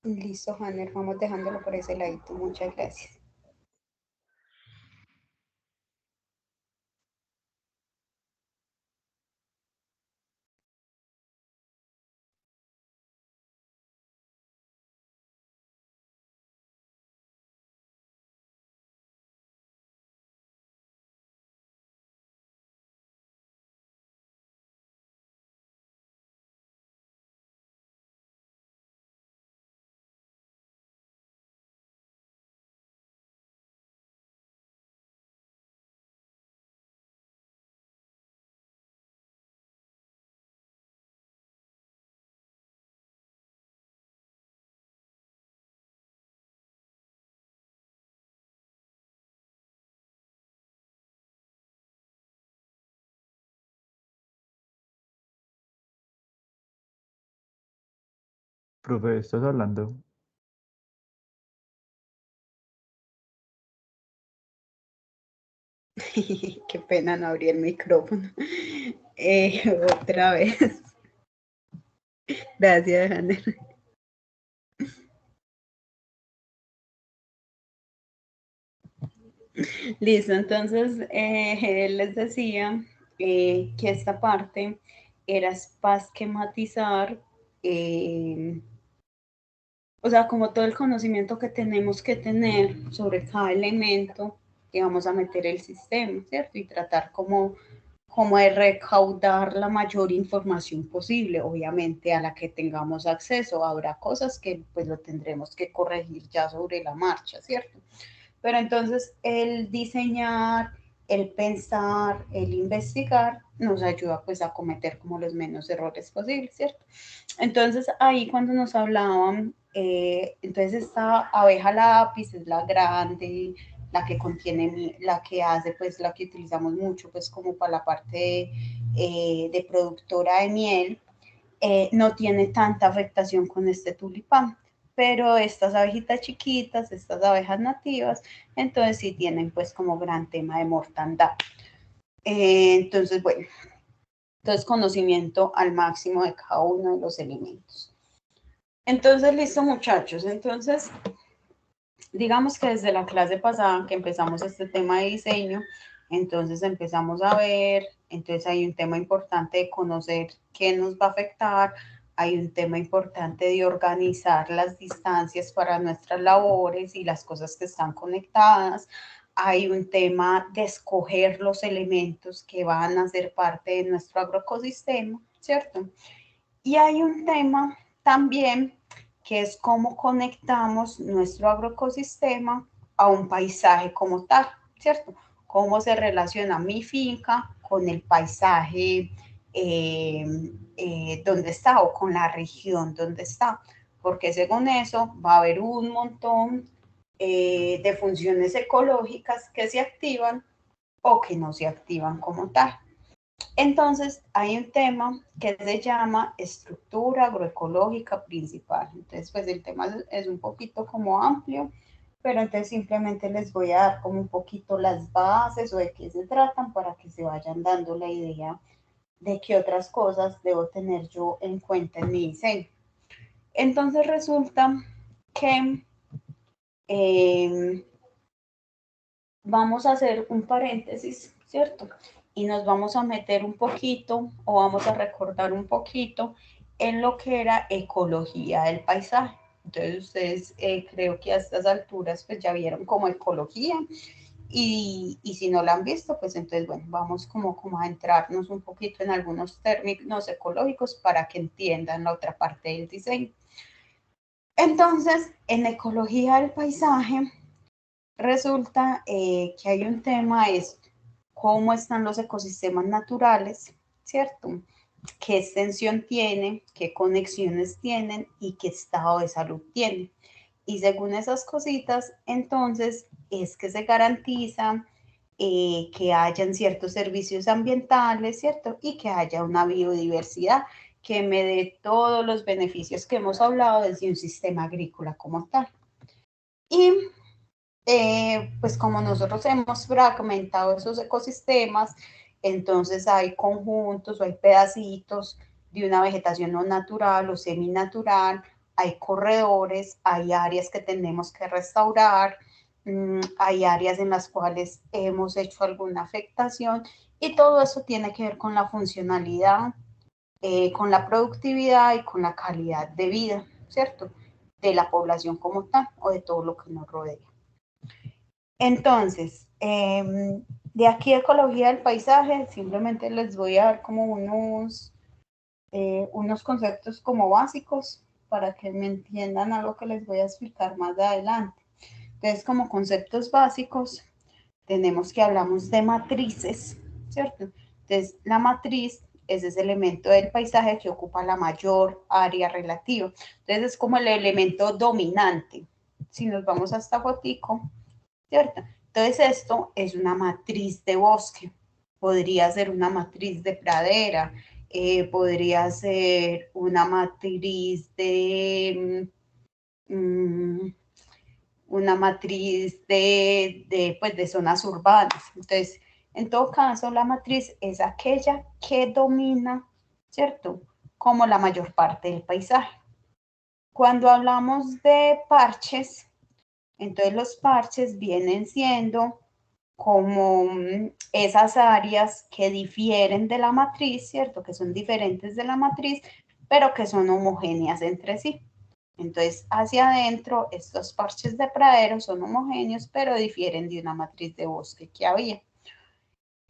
Listo, Hanner, vamos dejándolo por ese ladito. Muchas gracias. Profe, ¿estás hablando? Qué pena no abrí el micrófono. Otra vez. Gracias, Hanner. Listo, entonces les decía que esta parte era para esquematizar, o sea, como todo el conocimiento que tenemos que tener sobre cada elemento que vamos a meter el sistema, ¿cierto? Y tratar como de recaudar la mayor información posible, obviamente a la que tengamos acceso. Habrá cosas que pues lo tendremos que corregir ya sobre la marcha, ¿cierto? Pero entonces el diseñar, el pensar, el investigar nos ayuda pues a cometer como los menos errores posibles, ¿cierto? Entonces ahí cuando nos hablaban, entonces esta abeja lápiz es la grande, la que contiene, la que hace pues la que utilizamos mucho pues como para la parte de productora de miel, no tiene tanta afectación con este tulipán. Pero estas abejitas chiquitas, estas abejas nativas, entonces sí tienen pues como gran tema de mortandad. Entonces, bueno, entonces conocimiento al máximo de cada uno de los elementos. Entonces, listo muchachos, entonces digamos que desde la clase pasada que empezamos este tema de diseño, entonces empezamos a ver, entonces hay un tema importante de conocer qué nos va a afectar, hay un tema importante de organizar las distancias para nuestras labores y las cosas que están conectadas, hay un tema de escoger los elementos que van a ser parte de nuestro agroecosistema, ¿cierto? Y hay un tema también que es cómo conectamos nuestro agroecosistema a un paisaje como tal, ¿cierto? Cómo se relaciona mi finca con el paisaje donde está o con la región donde está, porque según eso va a haber un montón de funciones ecológicas que se activan o que no se activan como tal. Entonces, hay un tema que se llama estructura agroecológica principal. Entonces, pues el tema es un poquito como amplio, pero entonces simplemente les voy a dar como un poquito las bases o de qué se tratan para que se vayan dando la idea de qué otras cosas debo tener yo en cuenta en mi diseño. Entonces, resulta que vamos a hacer un paréntesis, ¿cierto? Y nos vamos a meter un poquito o vamos a recordar un poquito en lo que era ecología del paisaje. Entonces ustedes creo que a estas alturas pues ya vieron como ecología y si no la han visto pues entonces bueno, vamos como a entrarnos un poquito en algunos términos ecológicos para que entiendan la otra parte del diseño. Entonces, en ecología del paisaje, resulta que hay un tema, es cómo están los ecosistemas naturales, ¿cierto? ¿Qué extensión tienen? ¿Qué conexiones tienen? ¿Y qué estado de salud tienen? Y según esas cositas, entonces es que se garantiza que hayan ciertos servicios ambientales, ¿cierto? Y que haya una biodiversidad que me dé todos los beneficios que hemos hablado desde un sistema agrícola como tal. Y pues como nosotros hemos fragmentado esos ecosistemas, entonces hay conjuntos o hay pedacitos de una vegetación no natural o seminatural, hay corredores, hay áreas que tenemos que restaurar, hay áreas en las cuales hemos hecho alguna afectación y todo eso tiene que ver con la funcionalidad, con la productividad y con la calidad de vida, ¿cierto? De la población como tal o de todo lo que nos rodea. Entonces, de aquí ecología del paisaje, simplemente les voy a dar como unos conceptos como básicos para que me entiendan a lo que les voy a explicar más adelante. Entonces, como conceptos básicos, tenemos que hablamos de matrices, ¿cierto? Entonces, la matriz es ese elemento del paisaje que ocupa la mayor área relativa. Entonces, es como el elemento dominante. Si nos vamos hasta fotico, ¿cierto? Entonces esto es una matriz de bosque, podría ser una matriz de pradera, podría ser una matriz de pues, de zonas urbanas. Entonces, en todo caso, la matriz es aquella que domina, ¿cierto? Como la mayor parte del paisaje. Cuando hablamos de parches, entonces los parches vienen siendo como esas áreas que difieren de la matriz, ¿cierto? Que son diferentes de la matriz, pero que son homogéneas entre sí. Entonces, hacia adentro, estos parches de pradero son homogéneos, pero difieren de una matriz de bosque que había.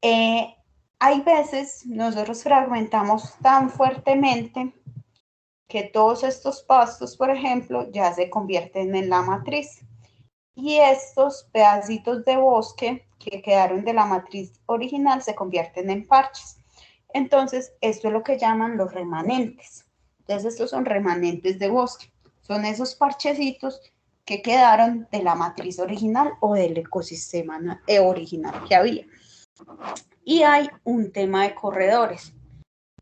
Hay veces nosotros fragmentamos tan fuertemente que todos estos pastos, por ejemplo, ya se convierten en la matriz. Y estos pedacitos de bosque que quedaron de la matriz original se convierten en parches. Entonces, esto es lo que llaman los remanentes. Entonces, estos son remanentes de bosque. Son esos parchecitos que quedaron de la matriz original o del ecosistema original que había. Y hay un tema de corredores.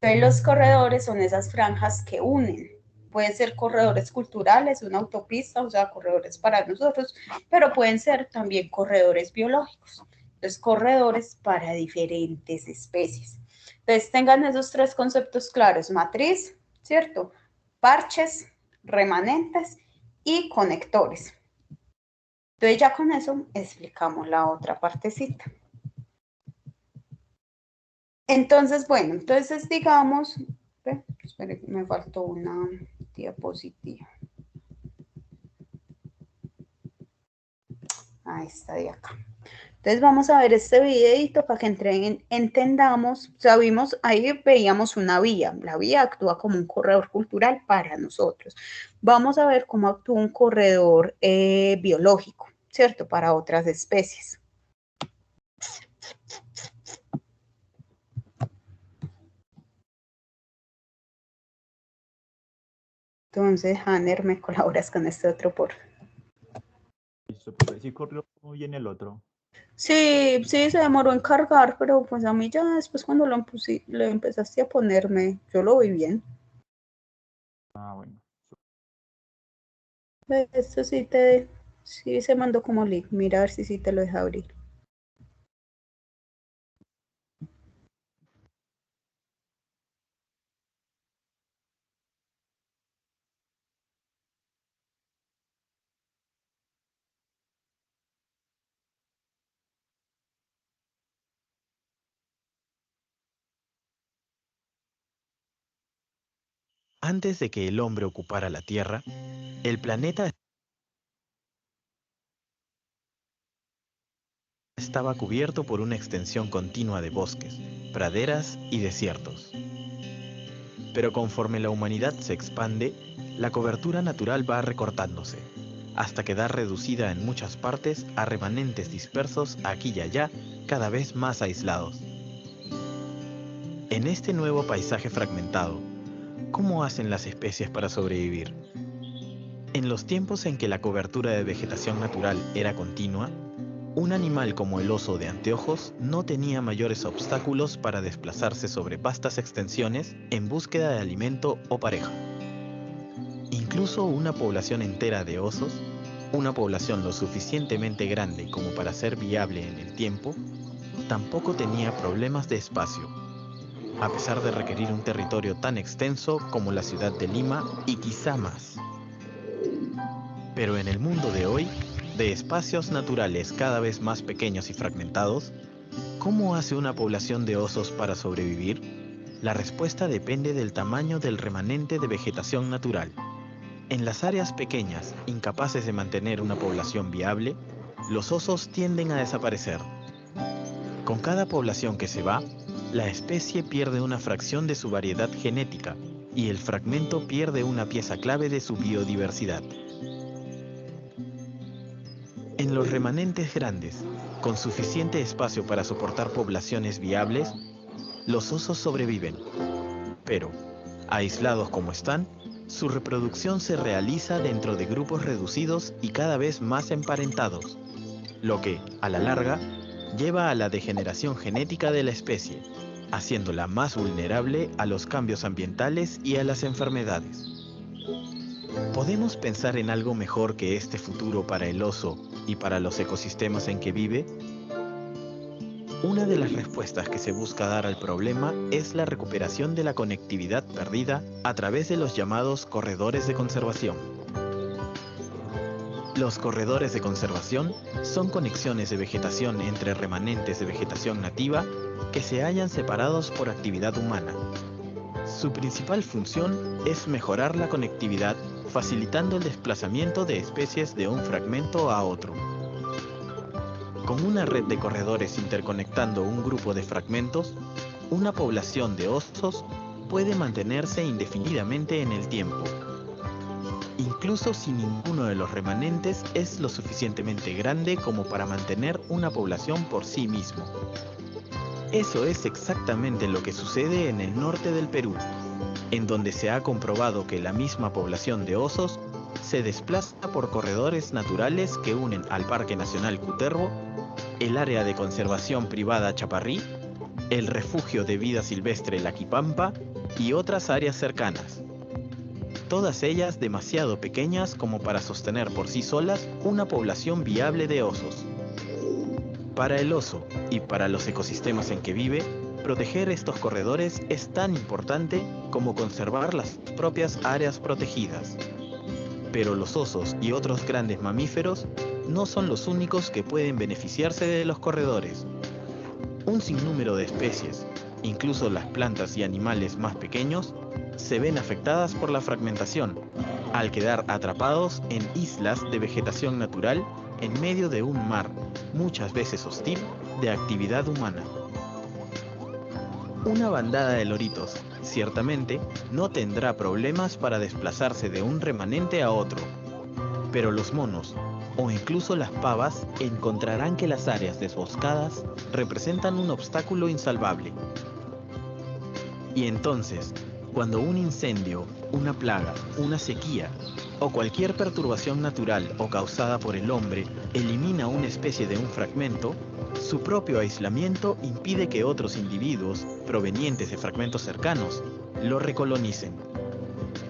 Entonces, los corredores son esas franjas que unen. Pueden ser corredores culturales, una autopista, o sea, corredores para nosotros, pero pueden ser también corredores biológicos. Entonces, corredores para diferentes especies. Entonces, tengan esos tres conceptos claros: matriz, ¿cierto? Parches, remanentes y conectores. Entonces, ya con eso explicamos la otra partecita. Entonces, bueno, entonces digamos, espere, me faltó una diapositiva. a esta de acá. Entonces vamos a ver este videito para que entendamos, sabimos, ahí veíamos una vía, la vía actúa como un corredor cultural para nosotros. Vamos a ver cómo actúa un corredor biológico, ¿cierto? Para otras especies. Entonces, Hanner, ¿me colaboras con este otro por? Listo, profe. Sí corrió muy bien el otro. Sí, se demoró en cargar, pero pues a mí ya después cuando lo empezaste a ponerme, yo lo vi bien. Ah, bueno. Esto sí se mandó como link, mira a ver si sí te lo deja abrir. Antes de que el hombre ocupara la Tierra, el planeta estaba cubierto por una extensión continua de bosques, praderas y desiertos. Pero conforme la humanidad se expande, la cobertura natural va recortándose, hasta quedar reducida en muchas partes a remanentes dispersos aquí y allá, cada vez más aislados. En este nuevo paisaje fragmentado, ¿cómo hacen las especies para sobrevivir? En los tiempos en que la cobertura de vegetación natural era continua, un animal como el oso de anteojos no tenía mayores obstáculos para desplazarse sobre vastas extensiones en búsqueda de alimento o pareja. Incluso una población entera de osos, una población lo suficientemente grande como para ser viable en el tiempo, tampoco tenía problemas de espacio, a pesar de requerir un territorio tan extenso como la ciudad de Lima y quizá más. Pero en el mundo de hoy, de espacios naturales cada vez más pequeños y fragmentados, ¿cómo hace una población de osos para sobrevivir? La respuesta depende del tamaño del remanente de vegetación natural. En las áreas pequeñas, incapaces de mantener una población viable, los osos tienden a desaparecer. Con cada población que se va, la especie pierde una fracción de su variedad genética y el fragmento pierde una pieza clave de su biodiversidad. En los remanentes grandes, con suficiente espacio para soportar poblaciones viables, los osos sobreviven. Pero, aislados como están, su reproducción se realiza dentro de grupos reducidos y cada vez más emparentados, lo que, a la larga, lleva a la degeneración genética de la especie, haciéndola más vulnerable a los cambios ambientales y a las enfermedades. ¿Podemos pensar en algo mejor que este futuro para el oso y para los ecosistemas en que vive? Una de las respuestas que se busca dar al problema es la recuperación de la conectividad perdida a través de los llamados corredores de conservación. Los corredores de conservación son conexiones de vegetación entre remanentes de vegetación nativa que se hallan separados por actividad humana. Su principal función es mejorar la conectividad, facilitando el desplazamiento de especies de un fragmento a otro. Con una red de corredores interconectando un grupo de fragmentos, una población de osos puede mantenerse indefinidamente en el tiempo, incluso si ninguno de los remanentes es lo suficientemente grande como para mantener una población por sí mismo. Eso es exactamente lo que sucede en el norte del Perú, en donde se ha comprobado que la misma población de osos se desplaza por corredores naturales que unen al Parque Nacional Cutervo, el área de conservación privada Chaparrí, el refugio de vida silvestre La Quipampa y otras áreas cercanas. Todas ellas demasiado pequeñas como para sostener por sí solas una población viable de osos. Para el oso y para los ecosistemas en que vive, proteger estos corredores es tan importante como conservar las propias áreas protegidas. Pero los osos y otros grandes mamíferos no son los únicos que pueden beneficiarse de los corredores. Un sinnúmero de especies, incluso las plantas y animales más pequeños, se ven afectadas por la fragmentación, al quedar atrapados en islas de vegetación natural en medio de un mar, muchas veces hostil, de actividad humana. Una bandada de loritos, ciertamente, no tendrá problemas para desplazarse de un remanente a otro, pero los monos, o incluso las pavas, encontrarán que las áreas desboscadas representan un obstáculo insalvable. Y entonces, cuando un incendio, una plaga, una sequía o cualquier perturbación natural o causada por el hombre elimina una especie de un fragmento, su propio aislamiento impide que otros individuos, provenientes de fragmentos cercanos, lo recolonicen.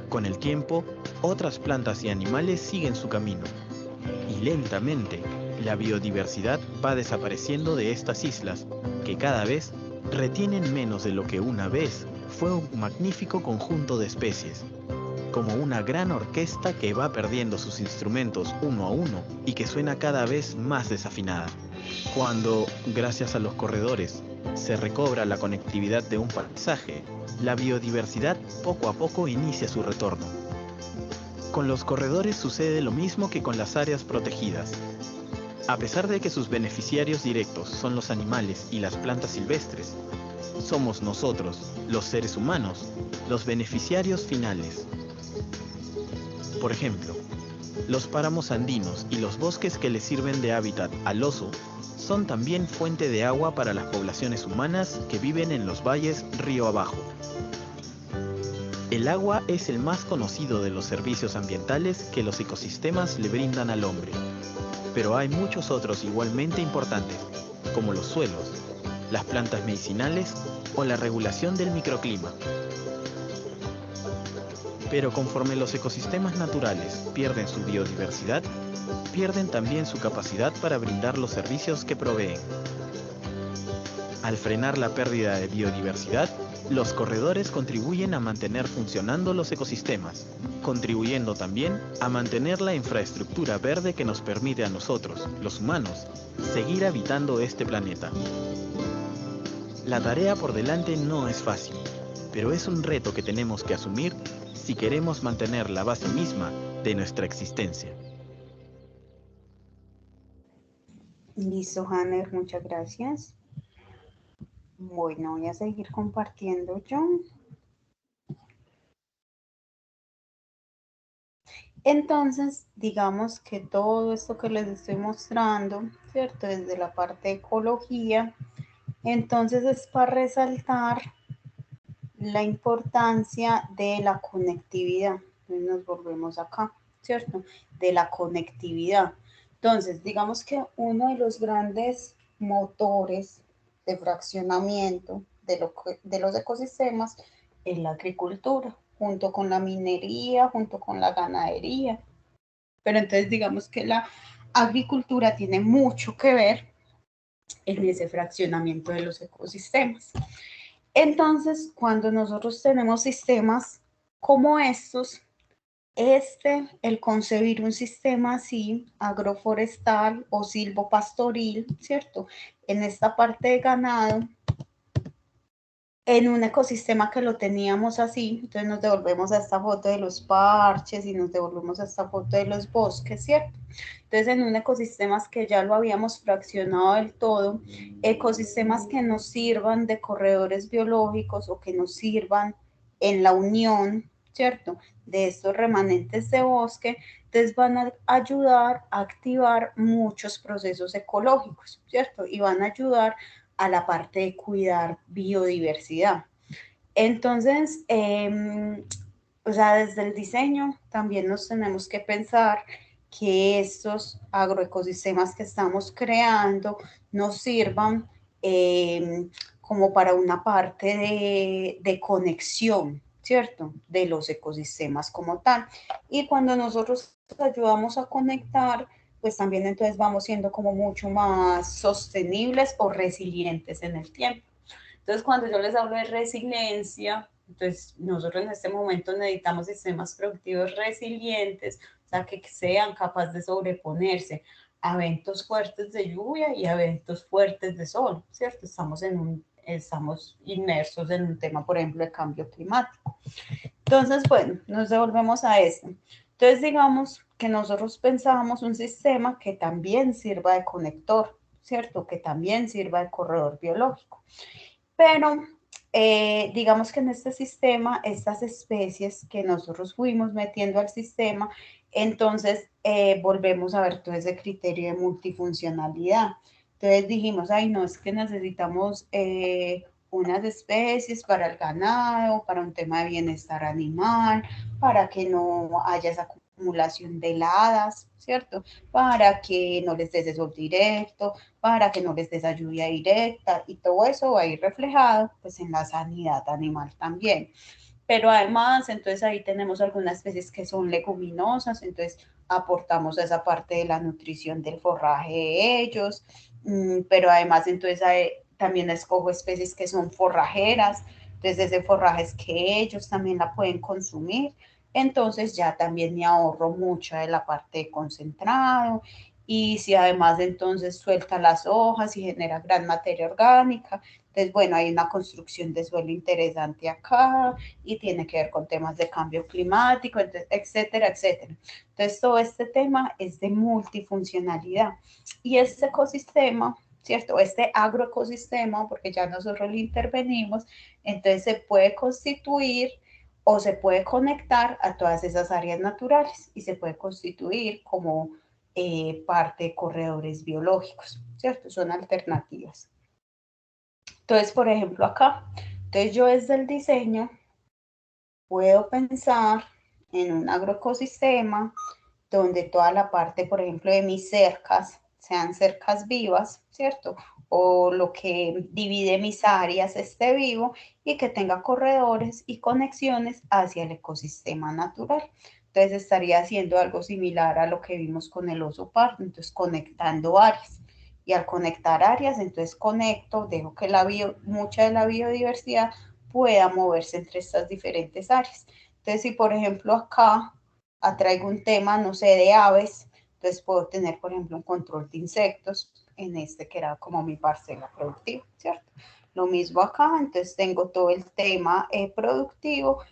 Con el tiempo, otras plantas y animales siguen su camino, y lentamente, la biodiversidad va desapareciendo de estas islas, que cada vez retienen menos de lo que una vez fue un magnífico conjunto de especies, como una gran orquesta que va perdiendo sus instrumentos uno a uno y que suena cada vez más desafinada. Cuando, gracias a los corredores, se recobra la conectividad de un paisaje, la biodiversidad poco a poco inicia su retorno. Con los corredores sucede lo mismo que con las áreas protegidas. A pesar de que sus beneficiarios directos son los animales y las plantas silvestres, somos nosotros, los seres humanos, los beneficiarios finales. Por ejemplo, los páramos andinos y los bosques que le sirven de hábitat al oso son también fuente de agua para las poblaciones humanas que viven en los valles río abajo. El agua es el más conocido de los servicios ambientales que los ecosistemas le brindan al hombre, pero hay muchos otros igualmente importantes, como los suelos, las plantas medicinales o la regulación del microclima. Pero conforme los ecosistemas naturales pierden su biodiversidad, pierden también su capacidad para brindar los servicios que proveen. Al frenar la pérdida de biodiversidad, los corredores contribuyen a mantener funcionando los ecosistemas, contribuyendo también a mantener la infraestructura verde que nos permite a nosotros, los humanos, seguir habitando este planeta. La tarea por delante no es fácil, pero es un reto que tenemos que asumir si queremos mantener la base misma de nuestra existencia. Listo, Hanner, muchas gracias. Bueno, voy a seguir compartiendo yo. Entonces, digamos que todo esto que les estoy mostrando, ¿cierto? Desde la parte de ecología, entonces es para resaltar la importancia de la conectividad. Entonces nos volvemos acá, ¿cierto? De la conectividad. Entonces, digamos que uno de los grandes motores de fraccionamiento de los ecosistemas es la agricultura, junto con la minería, junto con la ganadería. Pero entonces digamos que la agricultura tiene mucho que ver en ese fraccionamiento de los ecosistemas. Entonces, cuando nosotros tenemos sistemas como estos, el concebir un sistema así, agroforestal o silvopastoril, ¿cierto? En esta parte de ganado, en un ecosistema que lo teníamos así, entonces nos devolvemos a esta foto de los parches y nos devolvemos a esta foto de los bosques, ¿cierto? Entonces, en un ecosistema que ya lo habíamos fraccionado del todo, ecosistemas que nos sirvan de corredores biológicos o que nos sirvan en la unión, ¿cierto? De estos remanentes de bosque, entonces van a ayudar a activar muchos procesos ecológicos, ¿cierto? Y van a ayudar a la parte de cuidar biodiversidad. Entonces, o sea, desde el diseño también nos tenemos que pensar que estos agroecosistemas que estamos creando nos sirvan como para una parte de conexión, ¿cierto? De los ecosistemas como tal. Y cuando nosotros ayudamos a conectar, pues también entonces vamos siendo como mucho más sostenibles o resilientes en el tiempo. Entonces, cuando yo les hablo de resiliencia, entonces nosotros en este momento necesitamos sistemas productivos resilientes, o sea, que sean capaces de sobreponerse a eventos fuertes de lluvia y a eventos fuertes de sol, ¿cierto? Estamos inmersos en un tema, por ejemplo, de cambio climático. Entonces, bueno, nos devolvemos a esto. Entonces, digamos que nosotros pensábamos un sistema que también sirva de conector, ¿cierto? Que también sirva de corredor biológico. Pero digamos que en este sistema, estas especies que nosotros fuimos metiendo al sistema, entonces volvemos a ver todo ese criterio de multifuncionalidad. Entonces dijimos, ay, no, es que necesitamos unas especies para el ganado, para un tema de bienestar animal, para que no haya esa acumulación de heladas, ¿cierto? Para que no les des sol directo, para que no les des lluvia directa, y todo eso va a ir reflejado pues en la sanidad animal también. Pero además, entonces ahí tenemos algunas especies que son leguminosas, entonces aportamos esa parte de la nutrición del forraje de ellos, pero además entonces también escojo especies que son forrajeras, entonces ese forraje es que ellos también la pueden consumir, entonces ya también me ahorro mucha de la parte de concentrado, y si además entonces suelta las hojas y genera gran materia orgánica, entonces bueno, hay una construcción de suelo interesante acá, y tiene que ver con temas de cambio climático, entonces, etcétera, etcétera. Entonces, todo este tema es de multifuncionalidad. Y este ecosistema, ¿cierto? Este agroecosistema, porque ya nosotros lo intervenimos, entonces se puede constituir o se puede conectar a todas esas áreas naturales y se puede constituir como parte de corredores biológicos, ¿cierto? Son alternativas. Entonces, por ejemplo, acá, entonces yo desde el diseño puedo pensar en un agroecosistema donde toda la parte, por ejemplo, de mis cercas, sean cercas vivas, ¿cierto? O lo que divide mis áreas esté vivo y que tenga corredores y conexiones hacia el ecosistema natural. Entonces estaría haciendo algo similar a lo que vimos con el oso pardo, entonces conectando áreas. Y al conectar áreas, entonces conecto, dejo que mucha de la biodiversidad pueda moverse entre estas diferentes áreas. Entonces, si por ejemplo acá atraigo un tema, no sé, de aves, entonces puedo tener, por ejemplo, un control de insectos en este que era como mi parcela productiva, ¿cierto? Lo mismo acá, entonces tengo todo el tema productivo,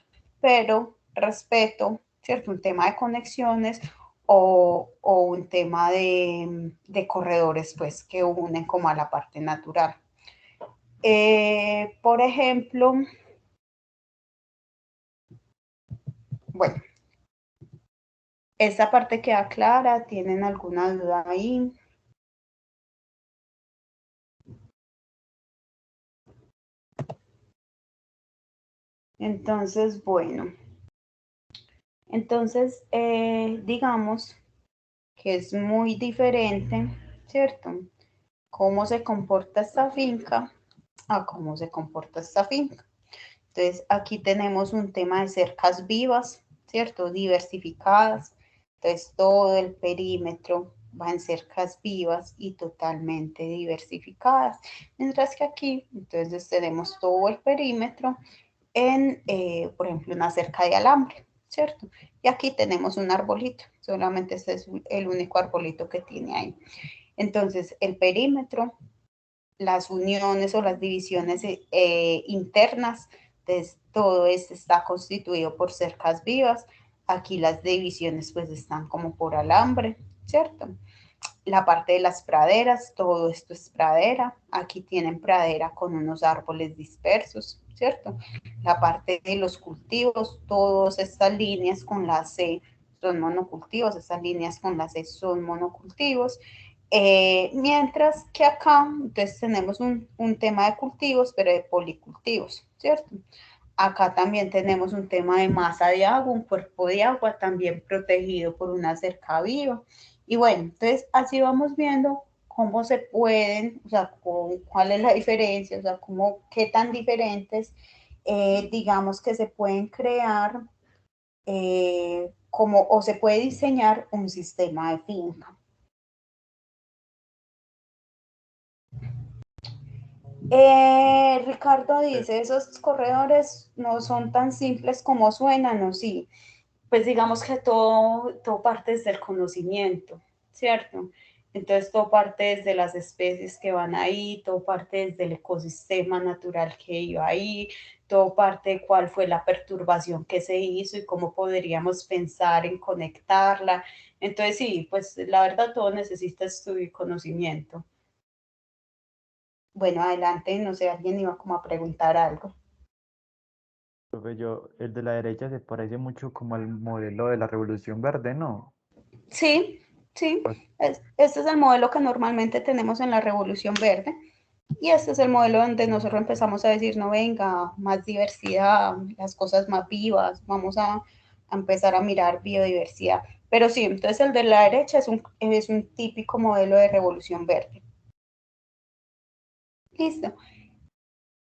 pero respeto, ¿cierto? Un tema de conexiones o un tema de corredores, pues, que unen como a la parte natural. Por ejemplo, bueno, esta parte queda clara, ¿tienen alguna duda ahí? Entonces, bueno, entonces digamos que es muy diferente, ¿cierto? Cómo se comporta esta finca a cómo se comporta esta finca. Entonces, aquí tenemos un tema de cercas vivas, ¿cierto? Diversificadas. Entonces, todo el perímetro va en cercas vivas y totalmente diversificadas. Mientras que aquí, entonces, tenemos todo el perímetro en, por ejemplo, una cerca de alambre, ¿cierto? Y aquí tenemos un arbolito, solamente este es el único arbolito que tiene ahí. Entonces, el perímetro, las uniones o las divisiones internas, entonces todo esto está constituido por cercas vivas. Aquí las divisiones pues están como por alambre, ¿cierto? La parte de las praderas, todo esto es pradera. Aquí tienen pradera con unos árboles dispersos, ¿cierto? La parte de los cultivos, todas estas líneas con la C son monocultivos, estas líneas con la C son monocultivos. Mientras que acá, entonces tenemos un tema de cultivos, pero de policultivos, ¿cierto? Acá también tenemos un tema de masa de agua, un cuerpo de agua también protegido por una cerca viva. Y bueno, entonces así vamos viendo cómo se pueden, o sea, cuál es la diferencia, o sea, qué tan diferentes, digamos que se pueden crear, o se puede diseñar un sistema de finca. Ricardo dice, esos corredores no son tan simples como suenan, ¿o sí? Pues digamos que todo parte desde el conocimiento, ¿cierto? Entonces todo parte desde las especies que van ahí, todo parte desde el ecosistema natural que iba ahí, todo parte de cuál fue la perturbación que se hizo y cómo podríamos pensar en conectarla. Entonces sí, pues la verdad todo necesita estudio y conocimiento. Bueno, adelante, no sé, alguien iba como a preguntar algo. Profe, el de la derecha se parece mucho como al modelo de la Revolución Verde, ¿no? Sí, sí, Pues, este es el modelo que normalmente tenemos en la Revolución Verde y este es el modelo donde nosotros empezamos a decir, no venga, más diversidad, las cosas más vivas, vamos a empezar a mirar biodiversidad. Pero sí, entonces el de la derecha es un típico modelo de Revolución Verde. Listo.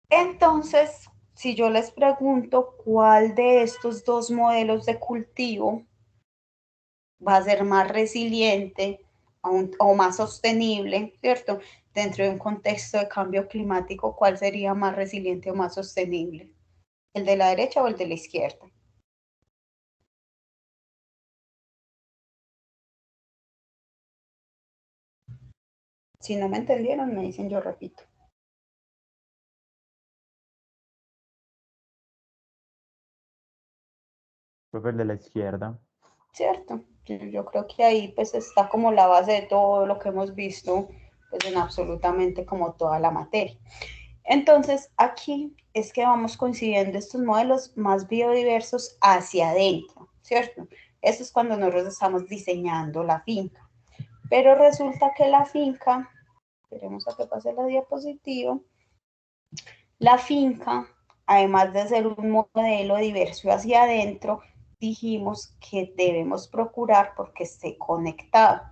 Entonces, si yo les pregunto cuál de estos dos modelos de cultivo va a ser más resiliente o más sostenible, ¿cierto? Dentro de un contexto de cambio climático, ¿cuál sería más resiliente o más sostenible? ¿El de la derecha o el de la izquierda? Si no me entendieron, me dicen, yo repito. profe, el de la izquierda. ¿Cierto? Yo creo que ahí pues está como la base de todo lo que hemos visto pues en absolutamente como toda la materia. Entonces aquí es que vamos coincidiendo estos modelos más biodiversos hacia adentro, ¿cierto? Eso es cuando nosotros estamos diseñando la finca. Pero resulta que la finca, esperemos a que pase la diapositiva, la finca, además de ser un modelo diverso hacia adentro, dijimos que debemos procurar porque esté conectado.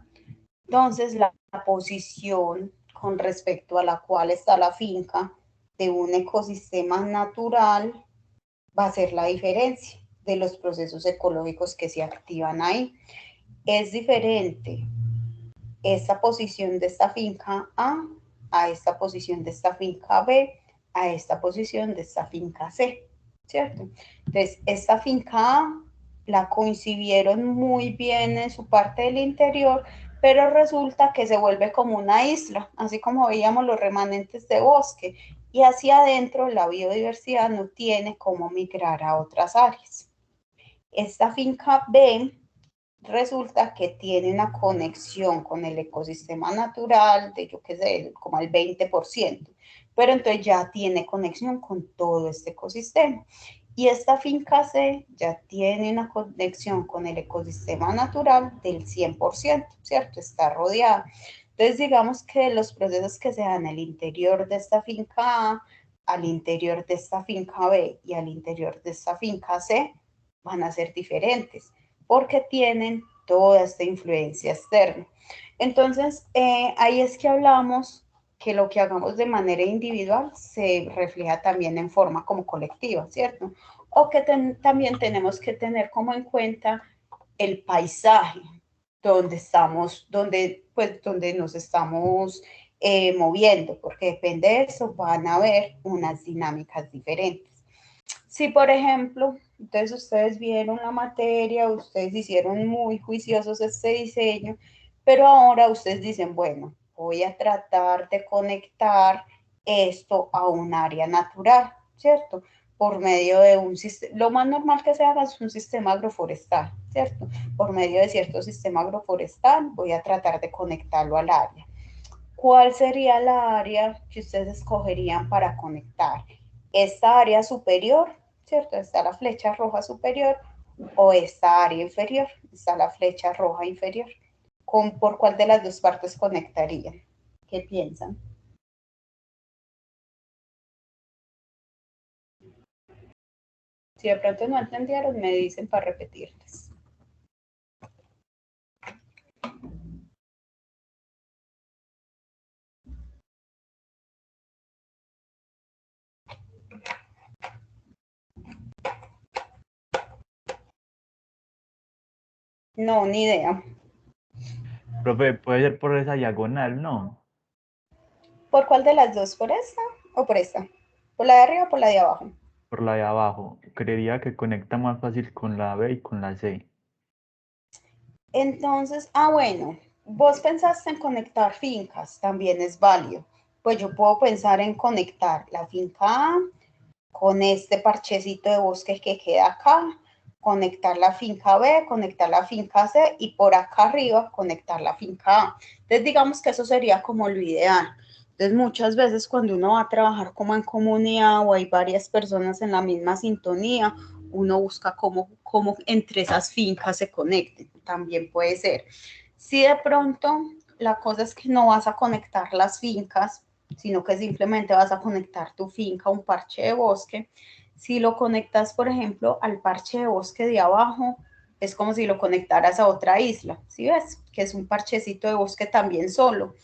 Entonces, la posición con respecto a la cual está la finca de un ecosistema natural va a ser la diferencia de los procesos ecológicos que se activan ahí. Es diferente esta posición de esta finca a esta posición de esta finca B, a esta posición de esta finca C, ¿cierto? Entonces, esta finca A la concibieron muy bien en su parte del interior, pero resulta que se vuelve como una isla, así como veíamos los remanentes de bosque, y hacia adentro la biodiversidad no tiene cómo migrar a otras áreas. Esta finca B resulta que tiene una conexión con el ecosistema natural de, yo qué sé, como al 20%, pero entonces ya tiene conexión con todo este ecosistema. Y esta finca C ya tiene una conexión con el ecosistema natural del 100%, ¿cierto? Está rodeada. Entonces, digamos que los procesos que se dan al interior de esta finca A, al interior de esta finca B y al interior de esta finca C van a ser diferentes porque tienen toda esta influencia externa. Entonces, ahí es que hablamos que lo que hagamos de manera individual se refleja también en forma como colectiva, ¿cierto? O que también tenemos que tener como en cuenta el paisaje donde estamos, donde nos estamos moviendo, porque depende de eso van a haber unas dinámicas diferentes. Si, por ejemplo, entonces ustedes vieron la materia, ustedes hicieron muy juiciosos este diseño, pero ahora ustedes dicen, bueno, voy a tratar de conectar esto a un área natural, ¿cierto? Por medio de un sistema, lo más normal que se haga es un sistema agroforestal, ¿cierto? Por medio de cierto sistema agroforestal voy a tratar de conectarlo al área. ¿Cuál sería la área que ustedes escogerían para conectar? ¿Esta área superior, cierto? Está la flecha roja superior, o esta área inferior, está la flecha roja inferior. ¿Por cuál de las dos partes conectarían? ¿Qué piensan? Si de pronto no entendieron, me dicen para repetirles. No, ni idea. Profe, puede ser por esa diagonal, ¿no? ¿Por cuál de las dos? ¿Por esta o por esta? ¿Por la de arriba o por la de abajo? Por la de abajo. Creería que conecta más fácil con la B y con la C. Entonces, bueno, vos pensaste en conectar fincas, también es válido. Pues yo puedo pensar en conectar la finca A con este parchecito de bosque que queda acá, conectar la finca B, conectar la finca C y por acá arriba conectar la finca A. Entonces digamos que eso sería como lo ideal. Entonces muchas veces cuando uno va a trabajar como en comunidad o hay varias personas en la misma sintonía, uno busca cómo entre esas fincas se conecten, también puede ser. Si de pronto la cosa es que no vas a conectar las fincas, sino que simplemente vas a conectar tu finca a un parche de bosque, si lo conectas, por ejemplo, al parche de bosque de abajo, es como si lo conectaras a otra isla, ¿sí ves? Que es un parchecito de bosque también solo.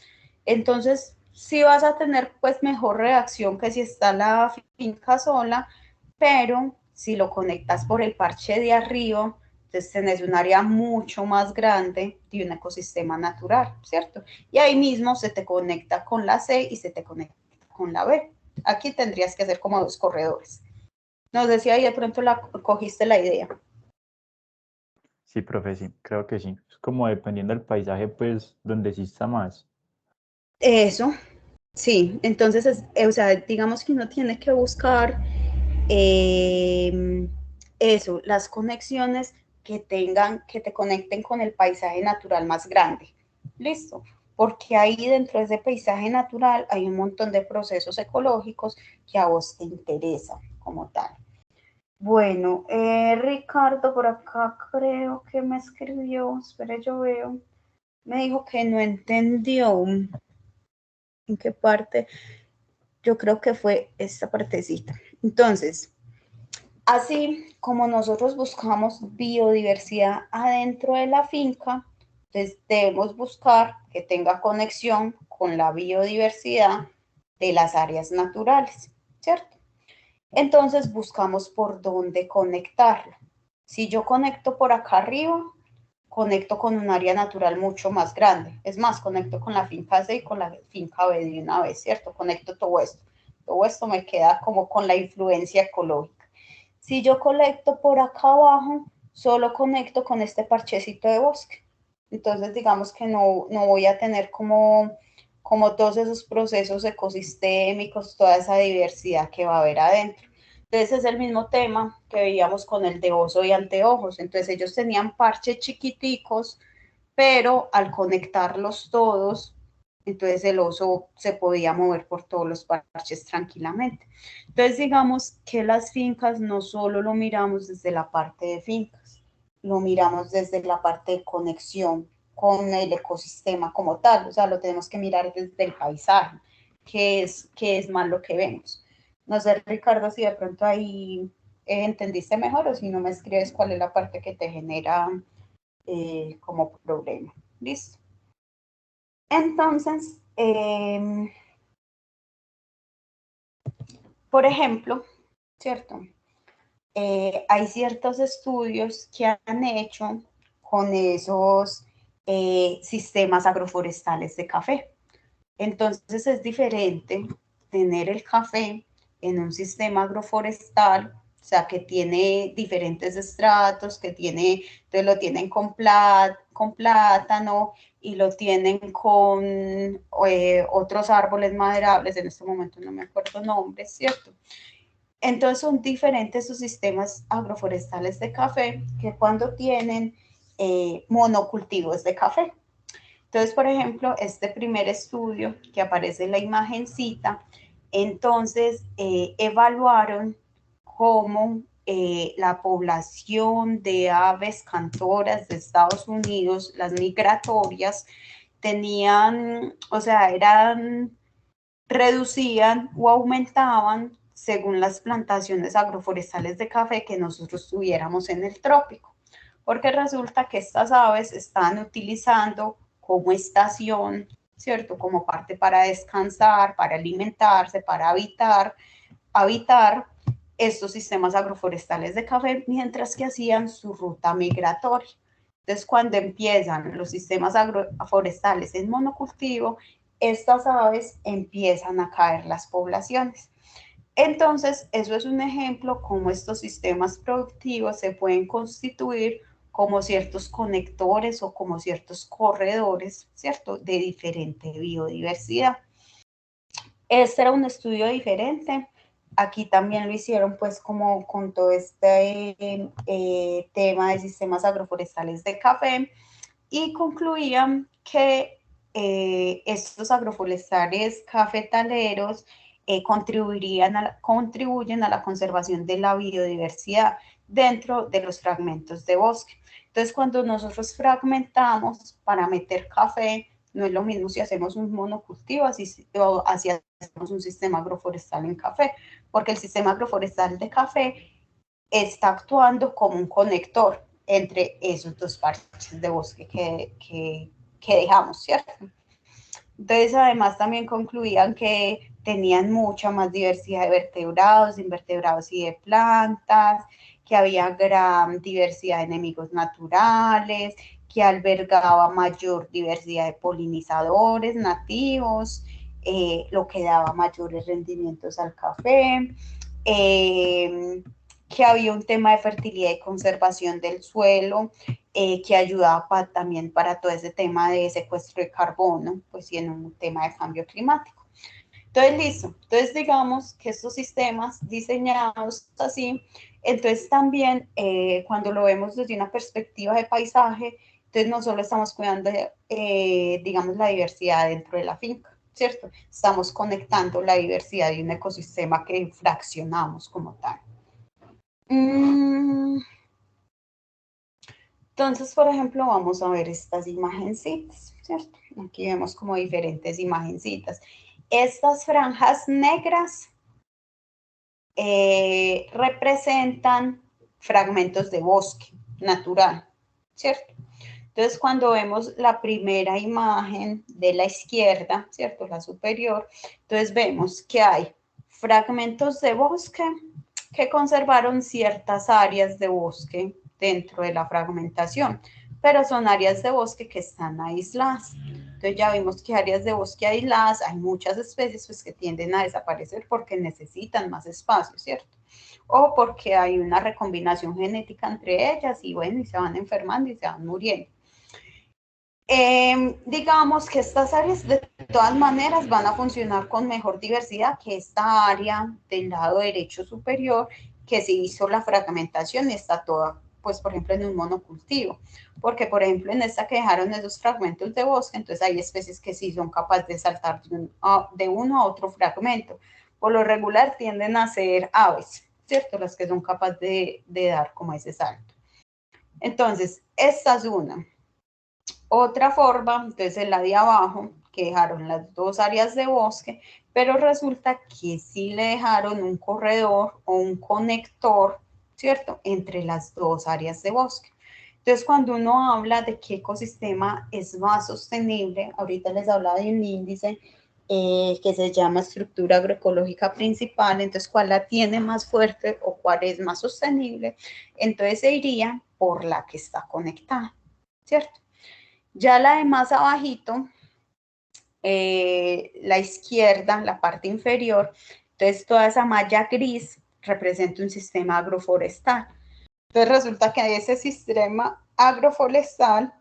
Entonces, sí vas a tener pues mejor reacción que si está la finca sola, pero si lo conectas por el parche de arriba, entonces tenés un área mucho más grande de un ecosistema natural, ¿cierto? Y ahí mismo se te conecta con la C y se te conecta con la B. Aquí tendrías que hacer como dos corredores. No sé si ahí de pronto cogiste la idea. Sí, profe, sí, creo que sí. Es como dependiendo del paisaje, pues, donde exista más. Eso, sí. Entonces, o sea, digamos que uno tiene que buscar eso, las conexiones que te conecten con el paisaje natural más grande. Listo. Porque ahí dentro de ese paisaje natural hay un montón de procesos ecológicos que a vos te interesan como tal. Bueno, Ricardo por acá creo que me escribió, espera yo veo, me dijo que no entendió en qué parte, yo creo que fue esta partecita. Entonces, así como nosotros buscamos biodiversidad adentro de la finca, entonces debemos buscar que tenga conexión con la biodiversidad de las áreas naturales, ¿cierto? Entonces buscamos por dónde conectarlo. Si yo conecto por acá arriba, conecto con un área natural mucho más grande. Es más, conecto con la finca C y con la finca B de una vez, ¿cierto? Conecto todo esto. Todo esto me queda como con la influencia ecológica. Si yo conecto por acá abajo, solo conecto con este parchecito de bosque. Entonces, digamos que no voy a tener como todos esos procesos ecosistémicos, toda esa diversidad que va a haber adentro. Entonces es el mismo tema que veíamos con el de oso y anteojos. Entonces ellos tenían parches chiquiticos, pero al conectarlos todos, entonces el oso se podía mover por todos los parches tranquilamente. Entonces digamos que las fincas no solo lo miramos desde la parte de fincas, lo miramos desde la parte de conexión con el ecosistema como tal, o sea, lo tenemos que mirar desde el paisaje, que es más lo que vemos. No sé, Ricardo, si de pronto ahí entendiste mejor o si no me escribes cuál es la parte que te genera como problema. ¿Listo? Entonces, por ejemplo, ¿cierto? Hay ciertos estudios que han hecho con esos sistemas agroforestales de café. Entonces es diferente tener el café en un sistema agroforestal, o sea, que tiene diferentes estratos, que tiene, entonces lo tienen con plátano y lo tienen con otros árboles maderables, en este momento no me acuerdo nombres, ¿cierto? Entonces son diferentes sus sistemas agroforestales de café que cuando tienen monocultivos de café. Entonces, por ejemplo, este primer estudio que aparece en la imagencita, entonces evaluaron cómo la población de aves cantoras de Estados Unidos, las migratorias, tenían, o sea, reducían o aumentaban según las plantaciones agroforestales de café que nosotros tuviéramos en el trópico, porque resulta que estas aves están utilizando como estación, ¿cierto? Como parte para descansar, para alimentarse, para habitar estos sistemas agroforestales de café, mientras que hacían su ruta migratoria. Entonces, cuando empiezan los sistemas agroforestales en monocultivo, estas aves empiezan a caer las poblaciones. Entonces, eso es un ejemplo cómo estos sistemas productivos se pueden constituir como ciertos conectores o como ciertos corredores, ¿cierto?, de diferente biodiversidad. Este era un estudio diferente. Aquí también lo hicieron pues como con todo este tema de sistemas agroforestales de café, y concluían que estos agroforestales cafetaleros contribuyen a la conservación de la biodiversidad dentro de los fragmentos de bosque. Entonces, cuando nosotros fragmentamos para meter café, no es lo mismo si hacemos un monocultivo o si hacemos un sistema agroforestal en café, porque el sistema agroforestal de café está actuando como un conector entre esos dos parches de bosque que dejamos, ¿cierto? Entonces, además, también concluían que tenían mucha más diversidad de vertebrados, de invertebrados y de plantas, que había gran diversidad de enemigos naturales, que albergaba mayor diversidad de polinizadores nativos, lo que daba mayores rendimientos al café, que había un tema de fertilidad y conservación del suelo, que ayudaba también para todo ese tema de secuestro de carbono, pues y en un tema de cambio climático. Entonces, listo. Entonces, digamos que estos sistemas diseñados así, entonces también cuando lo vemos desde una perspectiva de paisaje, entonces no solo estamos cuidando, digamos, la diversidad dentro de la finca, ¿cierto? Estamos conectando la diversidad de un ecosistema que fraccionamos como tal. Entonces, por ejemplo, vamos a ver estas imagencitas, ¿cierto? Aquí vemos como diferentes imagencitas. Estas franjas negras representan fragmentos de bosque natural, ¿cierto? Entonces, cuando vemos la primera imagen de la izquierda, ¿cierto?, la superior, entonces vemos que hay fragmentos de bosque que conservaron ciertas áreas de bosque dentro de la fragmentación, pero son áreas de bosque que están aisladas. Entonces ya vimos que áreas de bosque aisladas, hay muchas especies pues, que tienden a desaparecer porque necesitan más espacio, ¿cierto? O porque hay una recombinación genética entre ellas y bueno, y se van enfermando y se van muriendo. Digamos que estas áreas de todas maneras van a funcionar con mejor diversidad que esta área del lado derecho superior que se hizo la fragmentación y está toda, pues por ejemplo en un monocultivo, porque por ejemplo en esta que dejaron esos fragmentos de bosque, entonces hay especies que sí son capaces de saltar de uno a otro fragmento. Por lo regular tienden a ser aves, ¿cierto? Las que son capaces de dar como ese salto. Entonces, esta es una. Otra forma, entonces en la de abajo, que dejaron las dos áreas de bosque, pero resulta que sí le dejaron un corredor o un conector, ¿cierto?, entre las dos áreas de bosque. Entonces, cuando uno habla de qué ecosistema es más sostenible, ahorita les hablaba de un índice que se llama estructura agroecológica principal, entonces cuál la tiene más fuerte o cuál es más sostenible, entonces se iría por la que está conectada, ¿cierto? Ya la de más abajito, la izquierda, la parte inferior, entonces toda esa malla gris representa un sistema agroforestal. Entonces resulta que ese sistema agroforestal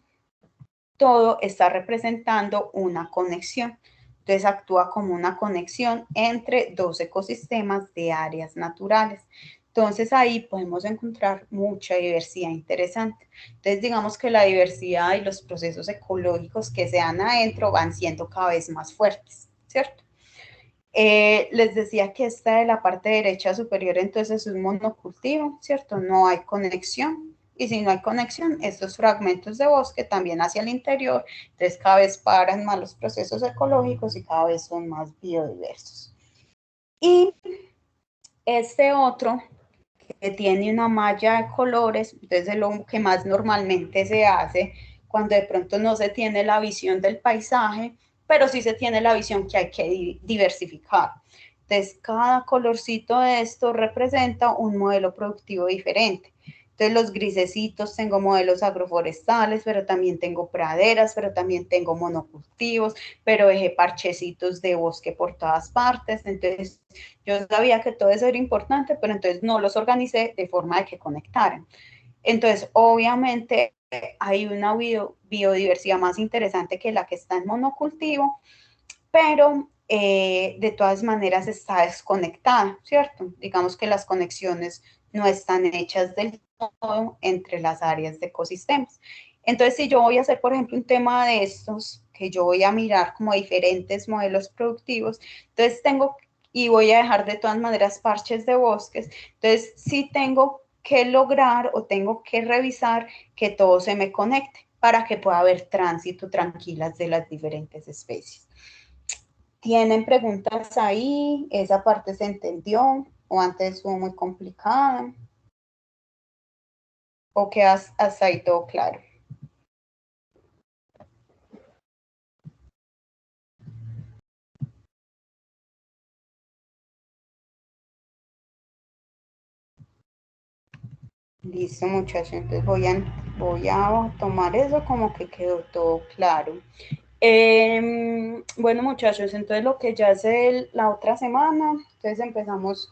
todo está representando una conexión. Entonces actúa como una conexión entre dos ecosistemas de áreas naturales. Entonces ahí podemos encontrar mucha diversidad interesante. Entonces digamos que la diversidad y los procesos ecológicos que se dan adentro van siendo cada vez más fuertes, ¿cierto? Les decía que esta de la parte derecha superior entonces es un monocultivo, ¿cierto? No hay conexión. Y si no hay conexión, estos fragmentos de bosque también hacia el interior, entonces cada vez paran más los procesos ecológicos y cada vez son más biodiversos. Y este otro que tiene una malla de colores, entonces es lo que más normalmente se hace cuando de pronto no se tiene la visión del paisaje, pero sí se tiene la visión que hay que diversificar. Entonces, cada colorcito de esto representa un modelo productivo diferente. Entonces, los grisecitos tengo modelos agroforestales, pero también tengo praderas, pero también tengo monocultivos, pero dejé parchecitos de bosque por todas partes. Entonces, yo sabía que todo eso era importante, pero entonces no los organicé de forma de que conectaran. Entonces, obviamente, hay una biodiversidad más interesante que la que está en monocultivo, pero de todas maneras está desconectada, ¿cierto? Digamos que las conexiones no están hechas del todo entre las áreas de ecosistemas. Entonces, si yo voy a hacer, por ejemplo, un tema de estos, que yo voy a mirar como diferentes modelos productivos, entonces tengo, y voy a dejar de todas maneras parches de bosques, entonces sí tengo que lograr o tengo que revisar que todo se me conecte para que pueda haber tránsito tranquilas de las diferentes especies. ¿Tienen preguntas ahí? ¿Esa parte se entendió? ¿O antes estuvo muy complicada? ¿O que hasta ahí todo claro? Listo, muchachos. Entonces voy a tomar eso como que quedó todo claro. Bueno, muchachos, entonces lo que ya es la otra semana, entonces empezamos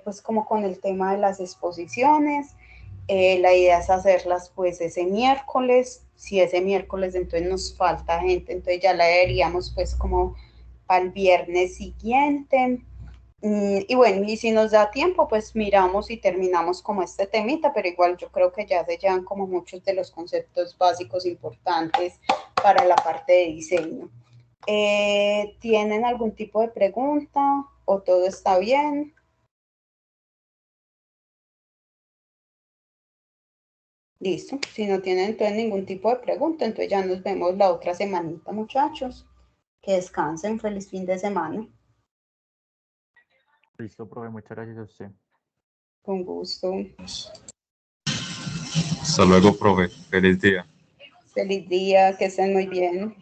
pues como con el tema de las exposiciones. La idea es hacerlas pues ese miércoles. Si ese miércoles entonces nos falta gente, entonces ya la deberíamos pues como para el viernes siguiente. Y bueno, y si nos da tiempo, pues miramos y terminamos como este temita, pero igual yo creo que ya se llevan como muchos de los conceptos básicos importantes para la parte de diseño. ¿Tienen algún tipo de pregunta o todo está bien? Listo, si no tienen entonces ningún tipo de pregunta, entonces ya nos vemos la otra semanita, muchachos. Que descansen, feliz fin de semana. Listo, profe, muchas gracias a usted. Con gusto. Hasta luego, profe. Feliz día. Feliz día, que estén muy bien.